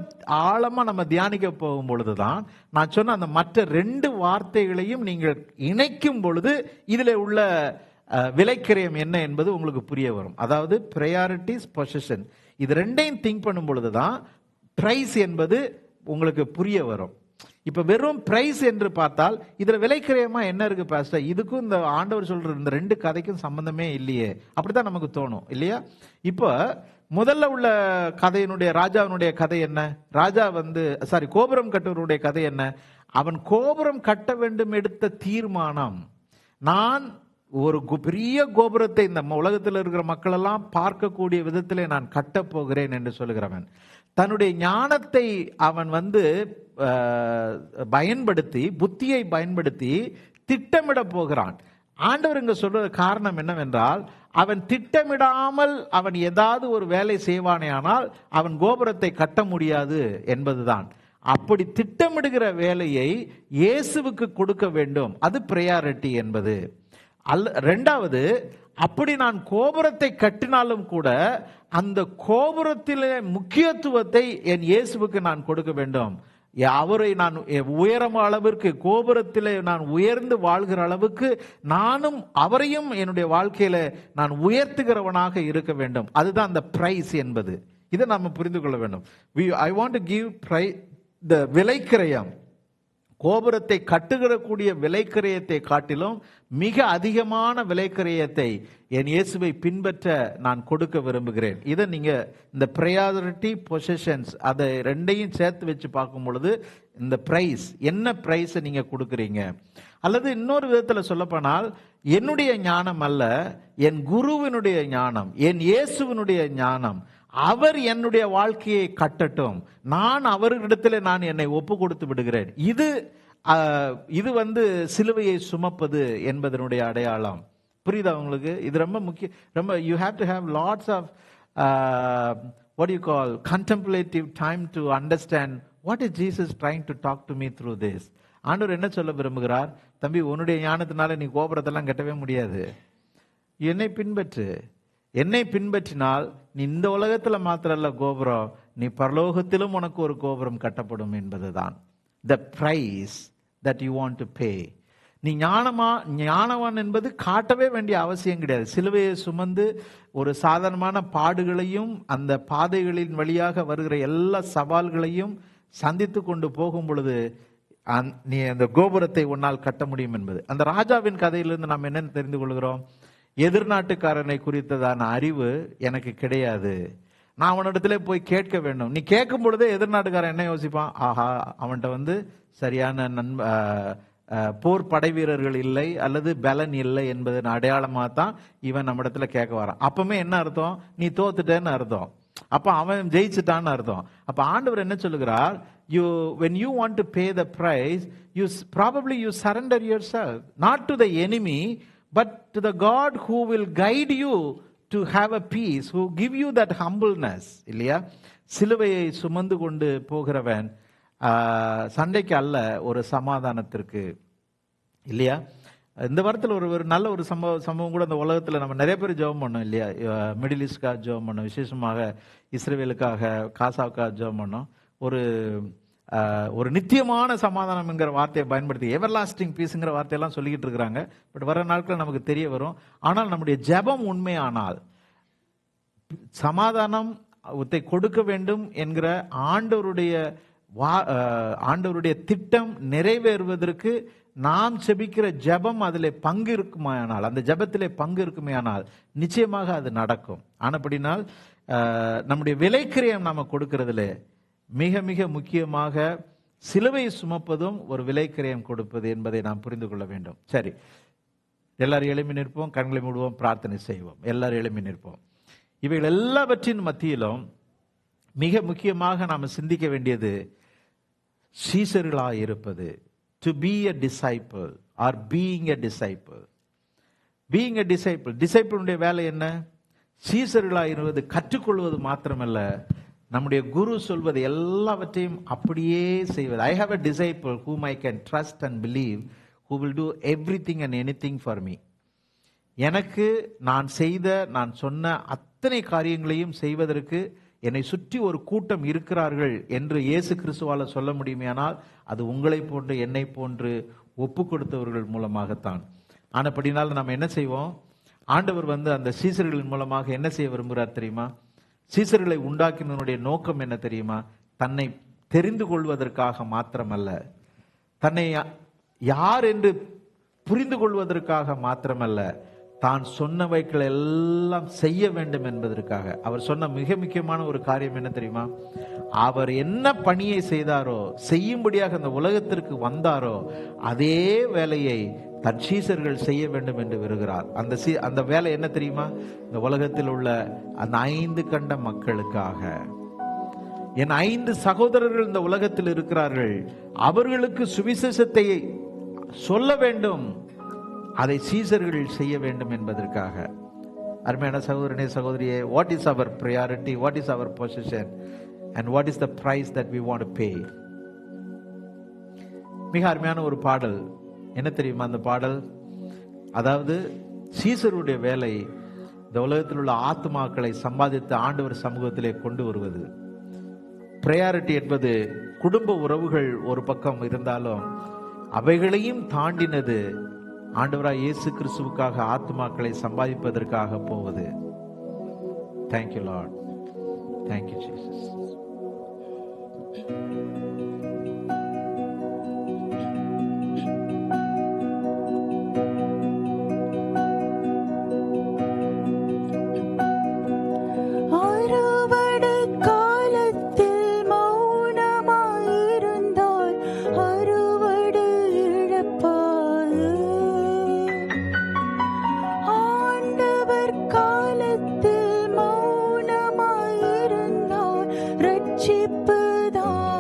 ஆழமா நம்ம தியானிக்க போகும் பொழுதுதான் நான் சொன்ன அந்த மற்ற ரெண்டு வார்த்தைகளையும் நீங்கள் இணைக்கும் பொழுது இதுல உள்ள விலைக்கிரயம் என்ன என்பது உங்களுக்கு புரிய வரும். அதாவது ப்ரையாரிட்டிஸ், பொசிஷன், இது ரெண்டையும் திங்க் பண்ணும் பொழுதுதான் பிரைஸ் என்பது உங்களுக்கு புரிய வரும். இப்ப வெறும் பிரைஸ் என்று பார்த்தால் இதுல விலைக்கிரயமா என்ன இருக்கு பாஸ்டர்? இதுக்கும் இந்த ஆண்டவர் சொல்ற இந்த ரெண்டு கதைக்கும் சம்பந்தமே இல்லையே, அப்படித்தான் நமக்கு தோணும் இல்லையா? இப்ப முதல்ல உள்ள கதையினுடைய ராஜாவினுடைய கதை என்ன? ராஜா கோபுரம் கட்டுவனுடைய கதை என்ன? அவன் கோபுரம் கட்ட வேண்டும் எடுத்த தீர்மானம், நான் ஒரு பெரிய கோபுரத்தை இந்த உலகத்தில் இருக்கிற மக்கள் எல்லாம் பார்க்கக்கூடிய விதத்திலே நான் கட்டப் போகிறேன் என்று சொல்லுகிறவன். தன்னுடைய ஞானத்தை அவன் பயன்படுத்தி, புத்தியை பயன்படுத்தி திட்டமிட போகிறான். ஆண்டவர் இங்க சொல்ற காரணம் என்னவென்றால், அவன் திட்டமிடாமல் அவன் ஏதாவது ஒரு வேலை செய்வானேயானால் அவன் கோபுரத்தை கட்ட முடியாது என்பதுதான். அப்படி திட்டமிடுகிற வேலையை இயேசுவுக்கு கொடுக்க வேண்டும். அது பிரையாரிட்டி என்பது. ரெண்டாவது, அப்படி நான் கோபுரத்தை கட்டினாலும் கூட அந்த கோபுரத்திலே முக்கியத்துவத்தை என் இயேசுவுக்கு நான் கொடுக்க வேண்டும். அவரை நான் உயரம் அளவிற்கு, கோபுரத்திலே நான் உயர்ந்து வாழ்கிற அளவுக்கு நானும் அவரையும் என்னுடைய வாழ்க்கையில நான் உயர்த்துகிறவனாக இருக்க வேண்டும். அதுதான் அந்த பிரைஸ் என்பது. இதை நாம் புரிந்து கொள்ள வேண்டும். I want to give the விலைக்கிரயம், கோபுரத்தை கட்டுகிற கூடிய விலைக்கிரயத்தை காட்டிலும் மிக அதிகமான விலைக்கிரயத்தை என் இயேசுவை பின்பற்ற நான் கொடுக்க விரும்புகிறேன். இதை நீங்க இந்த ப்ரையாரிட்டி, பொசிஷன்ஸ், அதை ரெண்டையும் சேர்த்து வச்சு பார்க்கும் பொழுது இந்த பிரைஸ், என்ன பிரைஸை நீங்க கொடுக்குறீங்க? அல்லது இன்னொரு விதத்தில் சொல்லப்போனால், என்னுடைய ஞானம் அல்ல, என் குருவினுடைய ஞானம், என் இயேசுவினுடைய ஞானம், அவர் என்னுடைய வாழ்க்கையை கட்டட்டும், நான் அவரிடத்தில் நான் என்னை ஒப்பு கொடுத்து விடுகிறேன். இது சிலுவையை சுமப்பது என்பதனுடைய அடையாளம். புரியுதா உங்களுக்கு? இது ரொம்ப முக்கியம். ரொம்ப you have to have lots of what you call contemplative time to understand what is Jesus trying to talk to me through this. ஆண்டவர் என்ன சொல்ல விரும்புகிறார்? தம்பி, உன்னுடைய ஞானத்தினால நீ கோபுரத்தெல்லாம் கட்டவே முடியாது. என்னை பின்பற்று. என்னை பின்பற்றினால் நீ இந்த உலகத்துல மாத்திரல்ல கோபுரம், நீ பரலோகத்திலும் உனக்கு ஒரு கோபுரம் கட்டப்படும் என்பதுதான் the price that you want to pay. நீ ஞானவான் என்பது காட்டவே வேண்டிய அவசியம் கிடையாது. சிலுவையை சுமந்து ஒரு சாதாரணமான பாடுகளையும் அந்த பாதைகளின் வழியாக வருகிற எல்லா சவால்களையும் சந்தித்து கொண்டு போகும் பொழுது நீ அந்த கோபுரத்தை உன்னால் கட்ட முடியும் என்பது. அந்த ராஜாவின் கதையிலிருந்து நாம் என்ன தெரிந்து கொள்கிறோம்? எதிர்நாட்டுக்காரனை குறித்ததான அறிவு எனக்கு கிடையாது, நான் அவனிடத்துல போய் கேட்க வேண்டும். நீ கேட்கும் பொழுதே எதிர்நாட்டுக்காரன் என்ன யோசிப்பான்? ஆஹா, அவன்கிட்ட சரியான போர் படை வீரர்கள் இல்லை அல்லது பலன் இல்லை என்பதன் அடையாளமாக தான் இவன் நம்ம இடத்துல கேட்க வரான். அப்பவுமே என்ன அர்த்தம்? நீ தோத்துட்டேன்னு அர்த்தம். அப்ப அவன் ஜெயிச்சுட்டான்னு அர்த்தம். அப்ப ஆண்டவர் என்ன சொல்லுகிறார்? when you want to pay the price, you surrender yourself not to the enemy but to the God who will guide you to have a peace, who give you that humbleness. இல்லையா? சிலுவையை சுமந்து கொண்டு போகிறவன் சண்டைக்கு அல்ல, ஒரு சமாதானத்திற்கு. இல்லையா? இந்த வாரத்தில் ஒரு நல்ல ஒரு சம்பவம் கூட இந்த உலகத்தில் நம்ம நிறைய பேர் ஜெபம் பண்ணோம் இல்லையா? மிடில் ஈஸ்ட்காக ஜெபம் பண்ணோம், விசேஷமாக இஸ்ரேலுக்காக, காசாவுக்காக ஜெபம் பண்ணோம். ஒரு நித்தியமான சமாதானம் என்கிற வார்த்தையை பயன்படுத்தி எவர்லாஸ்டிங் பீஸுங்கிற வார்த்தையெல்லாம் சொல்லிக்கிட்டு இருக்கிறாங்க. பட் வர நாட்கள் நமக்கு தெரிய வரும். ஆனால் நம்முடைய ஜெபம் உண்மையானால் சமாதானம் கொடுக்க வேண்டும் என்கிற ஆண்டவருடைய திட்டம் நிறைவேறுவதற்கு நாம் செபிக்கிற ஜெபம் அதில் பங்கு இருக்குமையானால், அந்த ஜெபத்திலே பங்கு இருக்குமையானால் நிச்சயமாக அது நடக்கும். ஆனபடினால் நம்முடைய விலைக்கிரயம் நாம கொடுக்கறதுல மிக மிக முக்கியமாக சிலுவை சுமப்பதும் ஒரு விலைக்கிரயம் கொடுப்பது என்பதை நாம் புரிந்து கொள்ள வேண்டும். சரி, எல்லாரும் எழுப்பி நிற்போம், கண்களை மூடுவோம், பிரார்த்தனை செய்வோம். எல்லாரும் எழுப்பி நிற்போம். இவைகள் எல்லாவற்றின் மத்தியிலும் மிக முக்கியமாக நாம் சிந்திக்க வேண்டியது சீசர்களாக இருப்பது. To be a disciple or being a disciple. Being a disciple. டிசைபிளுடைய வேலை என்ன? சீசர்களாக இருப்பது கற்றுக்கொள்வது மாத்திரமல்ல, நம்முடைய குரு சொல்வது எல்லாவற்றையும் அப்படியே செய்வது. I have a disciple whom I can trust and believe, who will do everything and anything for me. எனக்கு நான் சொன்ன அத்தனை காரியங்களையும் செய்வதற்கு என்னை சுற்றி ஒரு கூட்டம் இருக்கிறார்கள் என்று இயேசு கிறிஸ்துவால சொல்ல முடியுமானால் அது உங்களை போன்று என்னை போன்று ஒப்பு கொடுத்தவர்கள் மூலமாகத்தான். ஆனபடினால் நம்ம என்ன செய்வோம்? ஆண்டவர் அந்த சீசர்களின் மூலமாக என்ன செய்ய விரும்புகிறார் தெரியுமா? சீசர்களை உண்டாக்கினனுடைய நோக்கம் என்ன தெரியுமா? தன்னை தெரிந்து கொள்வதற்காக மாத்திரமல்ல, தன்னை யார் என்று புரிந்து கொள்வதற்காக மாத்திரமல்ல, தான் சொன்னவைகள் எல்லாம் செய்ய வேண்டும் என்பதற்காக. அவர் சொன்ன மிக முக்கியமான ஒரு காரியம் என்ன தெரியுமா? அவர் என்ன பணியை செய்தாரோ, செய்யும்படியாக அந்த உலகத்திற்கு வந்தாரோ, அதே வேலையை தன் சீசர்கள் செய்ய வேண்டும் என்று விரும்புகிறார். அந்த வேலை என்ன தெரியுமா? இந்த உலகத்தில் உள்ள அந்த 5 கண்ட மக்களுக்காக. என் 5 சகோதரர்கள் இந்த உலகத்தில் இருக்கிறார்கள், அவர்களுக்கு சுவிசேஷத்தை சொல்ல வேண்டும், அதை சீசர்கள் செய்ய வேண்டும் என்பதற்காக. அருமையான சகோதரனே, சகோதரியே, what is our priority, what is our position and what is the price that we want to pay? மிக அருமையான ஒரு பாடல். என்ன தெரியுமா அந்த பாடல்? அதாவது சீசருடைய வேலை இந்த உலகத்தில் உள்ள ஆத்மாக்களை சம்பாதித்து ஆண்டவர் சமூகத்திலே கொண்டு வருவது. பிரையாரிட்டி என்பது குடும்ப உறவுகள் ஒரு பக்கம் இருந்தாலும் அவைகளையும் தாண்டினது ஆண்டவராய் இயேசு கிறிஸ்துவுக்காக ஆத்மாக்களை சம்பாதிப்பதற்காக போவது. Thank you Lord. Thank you Jesus. ரட்சிப்புதான்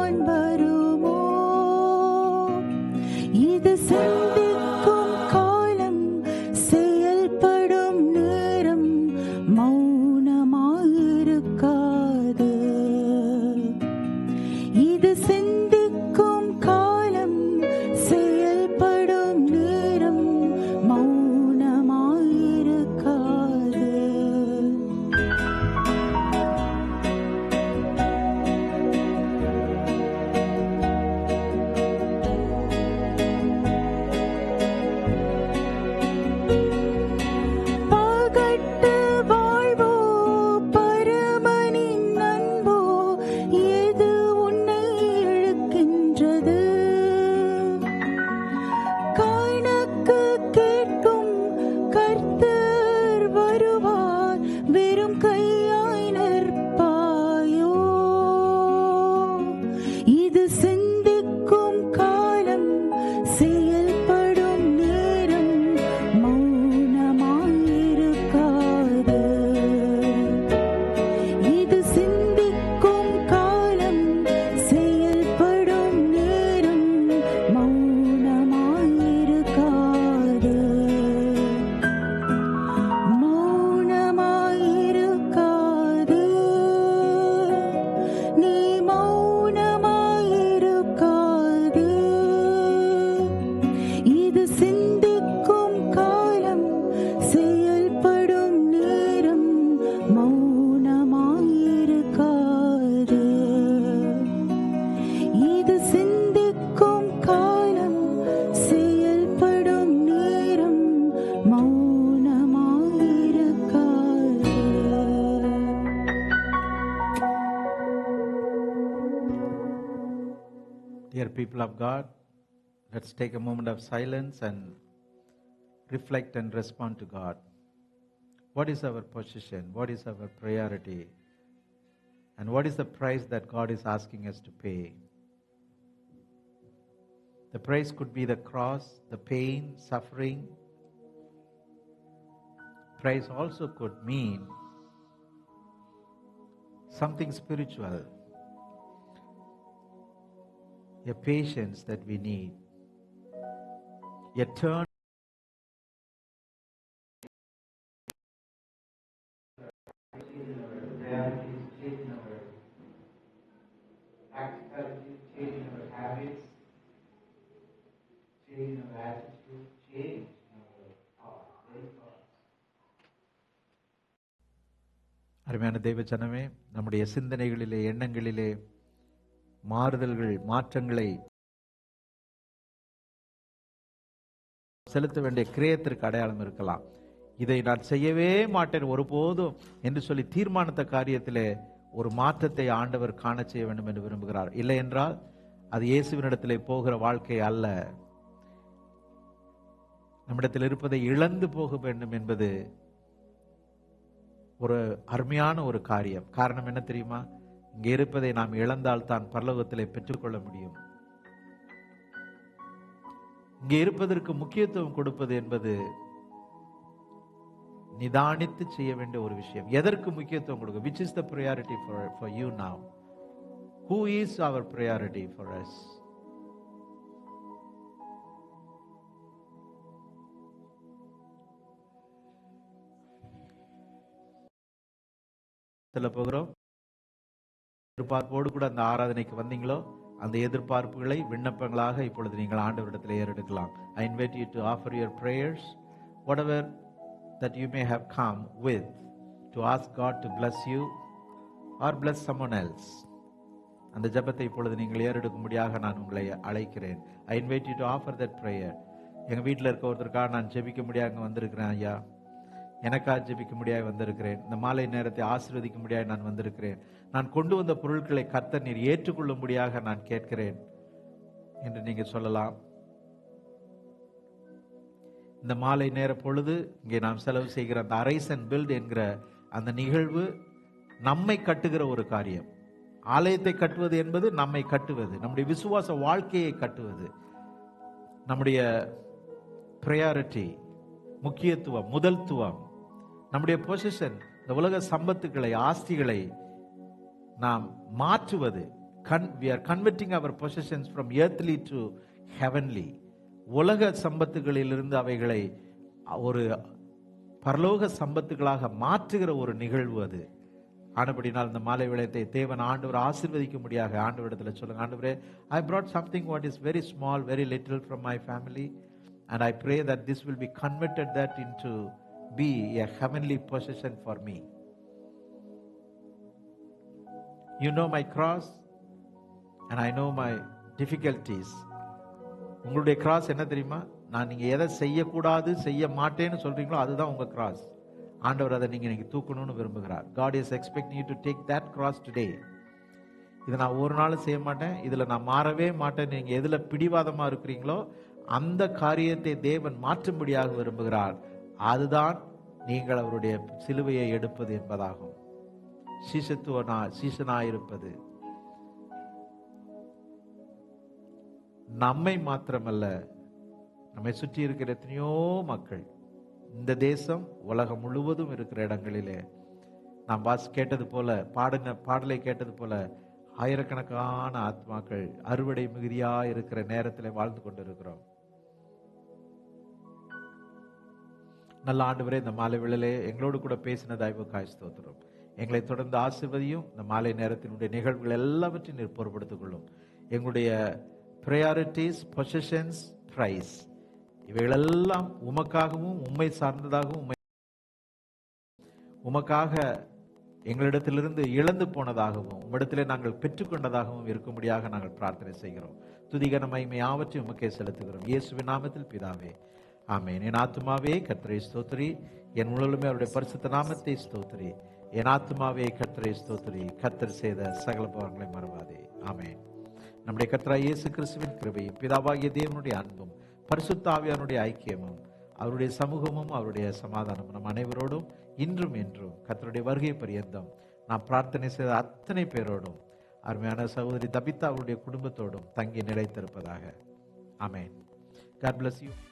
Dear people of God, let's take a moment of silence and reflect and respond to God. What is our position? What is our priority? And what is the price that God is asking us to pay? The price could be the cross, the pain, suffering. Price also could mean something spiritual, a patience that we need, a turn. அருமையான தேவ ஜனமே, நம்முடைய சிந்தனைகளிலே, எண்ணங்களிலே மாறுதல்கள், மாற்றங்களை செலுத்த வேண்டிய கிரியத்திற்கு அடையாளம் இருக்கலாம். இதை நான் செய்யவே மாட்டேன் ஒருபோதும் என்று சொல்லி தீர்மானித்த காரியத்திலே ஒரு மாற்றத்தை ஆண்டவர் காண செய்ய வேண்டும் என்று விரும்புகிறார். இல்லை என்றால் அது இயேசுவினிடத்திலே போகிற வாழ்க்கை அல்ல. நம்மிடத்தில் இருப்பதை இழந்து போக வேண்டும் என்பது ஒரு அருமையான ஒரு காரியம். காரணம் என்ன தெரியுமா? இங்கே இருப்பதை நாம் இழந்தால் தான் பரலோகத்திலே பெற்றுக்கொள்ள முடியும். இங்கே இருப்பதற்கு முக்கியத்துவம் கொடுப்பது என்பது நிதானித்து செய்ய வேண்டிய ஒரு விஷயம். எதற்கு முக்கியத்துவம் கொடுக்க? Which is the priority for you now? Who is our priority for us? போகிறோம். எதிர்பார்ப்போடு கூட அந்த ஆராதனைக்கு வந்தீங்களோ, அந்த எதிர்பார்ப்புகளை விண்ணப்பங்களாக இப்பொழுது நீங்கள் ஆண்டவரிடத்தில் ஏறெடுக்கலாம். I invite you to offer your prayers, whatever that you may have come with, to ask God to bless you or bless someone else. அந்த ஜெபத்தை இப்பொழுது நீங்கள் ஏறெடுக்கும்படியாக நான் உங்களை அழைக்கிறேன். I invite you to offer that prayer. எங்கள் வீட்டில் இருக்க ஒருத்தருக்காக நான் ஜெபிக்க முடியாத வந்திருக்கிறேன் ஐயா, எனக்காக ஜெபிக்க முடியாது வந்திருக்கிறேன், இந்த மாலை நேரத்தை ஆசீர்வதிக்க முடியாது நான் வந்திருக்கிறேன், நான் கொண்டு வந்த பொருட்களை கர்த்தர் நீர் ஏற்றுக்கொள்ளும்படியாக நான் கேட்கிறேன் என்று நீங்க சொல்லலாம். இந்த மாலை நேர பொழுது இங்கே நாம் செலவு செய்கிற அந்த அரைஸ் அண்ட் பில்ட் என்கிற அந்த நிகழ்வு நம்மை கட்டுகிற ஒரு காரியம். ஆலயத்தை கட்டுவது என்பது நம்மை கட்டுவது, நம்முடைய விசுவாச வாழ்க்கையை கட்டுவது, நம்முடைய பிரையாரிட்டி, முக்கியத்துவம், முதல்துவம், நம்முடைய பொசிஷன், இந்த உலக சம்பத்துக்களை, ஆஸ்திகளை நாம் மாற்றுவது. We are converting our possessions from earthly to heavenly. உலக சம்பத்துகளிலிருந்து அவைகளை ஒரு பரலோக சம்பத்துகளாக மாற்றுகிற ஒரு நிகழ்வு அது. ஆனபடினால் இந்த மாலை வேளையத்தை தேவன் ஆண்டவர் ஆசீர்வதிக்க முடியாக ஆண்டவரிடத்தில் சொல்லுங்க. ஆண்டவரே, I brought something what is very small, very little from my family, and I pray that this will be converted that into be a heavenly possession for me. You know my cross and I know my difficulties. உங்களுடைய cross என்ன தெரியுமா? நான் நீங்க எதை செய்யக்கூடாது, செய்ய மாட்டேன்னு சொல்றீங்களோ அதுதான் உங்க கிராஸ். ஆண்டவர் அதை நீங்க தூக்கணும்னு விரும்புகிறார். God is expecting you to take that cross today. இதை நான் ஒரு நாள் செய்ய மாட்டேன், இதுல நான் மாறவே மாட்டேன், நீங்க எதுல பிடிவாதமா இருக்கிறீங்களோ அந்த காரியத்தை தேவன் மாற்றும்படியாக விரும்புகிறார். அதுதான் நீங்கள் அவருடைய சிலுவையை எடுப்பது என்பதாகும். சீசனாயிருப்பது நம்மை மாத்திரமல்ல, நம்மை சுற்றி இருக்கிற எத்தனையோ மக்கள், இந்த தேசம், உலகம் முழுவதும் இருக்கிற இடங்களிலே நாம் கேட்டது போல, பாடலை கேட்டது போல ஆயிரக்கணக்கான ஆத்மாக்கள் அறுவடை மிகுதியா இருக்கிற நேரத்தில் வாழ்ந்து கொண்டிருக்கிறோம். நல்ல ஆண்டவரே, இந்த மாலை வேளையிலே எங்களோடு கூட பேசினதாய்வுக்காய் ஸ்தோத்திரம். எங்களை தொடர்ந்து ஆசீர்வதியும். இந்த மாலை நேரத்தினுடைய நிகழ்வுகள் எல்லாவற்றையும் நீர் பொறுப்படுத்திக் கொள்ளும். எங்களுடைய priorities, possessions, price, இவைகளெல்லாம் உமக்காகவும் உம்மை சார்ந்ததாகவும் உமக்காக எங்களிடத்திலிருந்து இழந்து போனதாகவும் உம்மிடத்திலே நாங்கள் பெற்றுக்கொண்டதாகவும் இருக்கும்படியாக நாங்கள் பிரார்த்தனை செய்கிறோம். துதிகன மகிமை யாவற்றையும் உமக்கே செலுத்துகிறோம். இயேசுவின் நாமத்தில் பிதாவே, ஆமென். என் ஆத்துமாவே கர்த்தரை ஸ்தோத்திரி, என் உடலுமே அவருடைய பரிசுத்த நாமத்தை ஸ்தோத்திரி. என் ஆத்துமாவே கர்த்தரை ஸ்தோத்திரி, கர்த்தர் செய்த சகல பாவங்களை மறவாதே. ஆமென். நம்முடைய கர்த்தராகிய இயேசு கிறிஸ்துவின் கிருபையும் பிதாவாகிய தேவனுடைய அன்பும் பரிசுத்த ஆவியானுடைய ஐக்கியமும் அவருடைய சமூகமும் அவருடைய சமாதானமும் நம் அனைவரோடும் இன்றும் என்றும் கர்த்தருடைய வருகை பரியந்தம் நாம் பிரார்த்தனை செய்த அத்தனை பேரோடும் அருமையான சகோதரி தபிதா அவருடைய குடும்பத்தோடும் தங்கி நிலைத்திருப்பதாக. ஆமென். God bless you.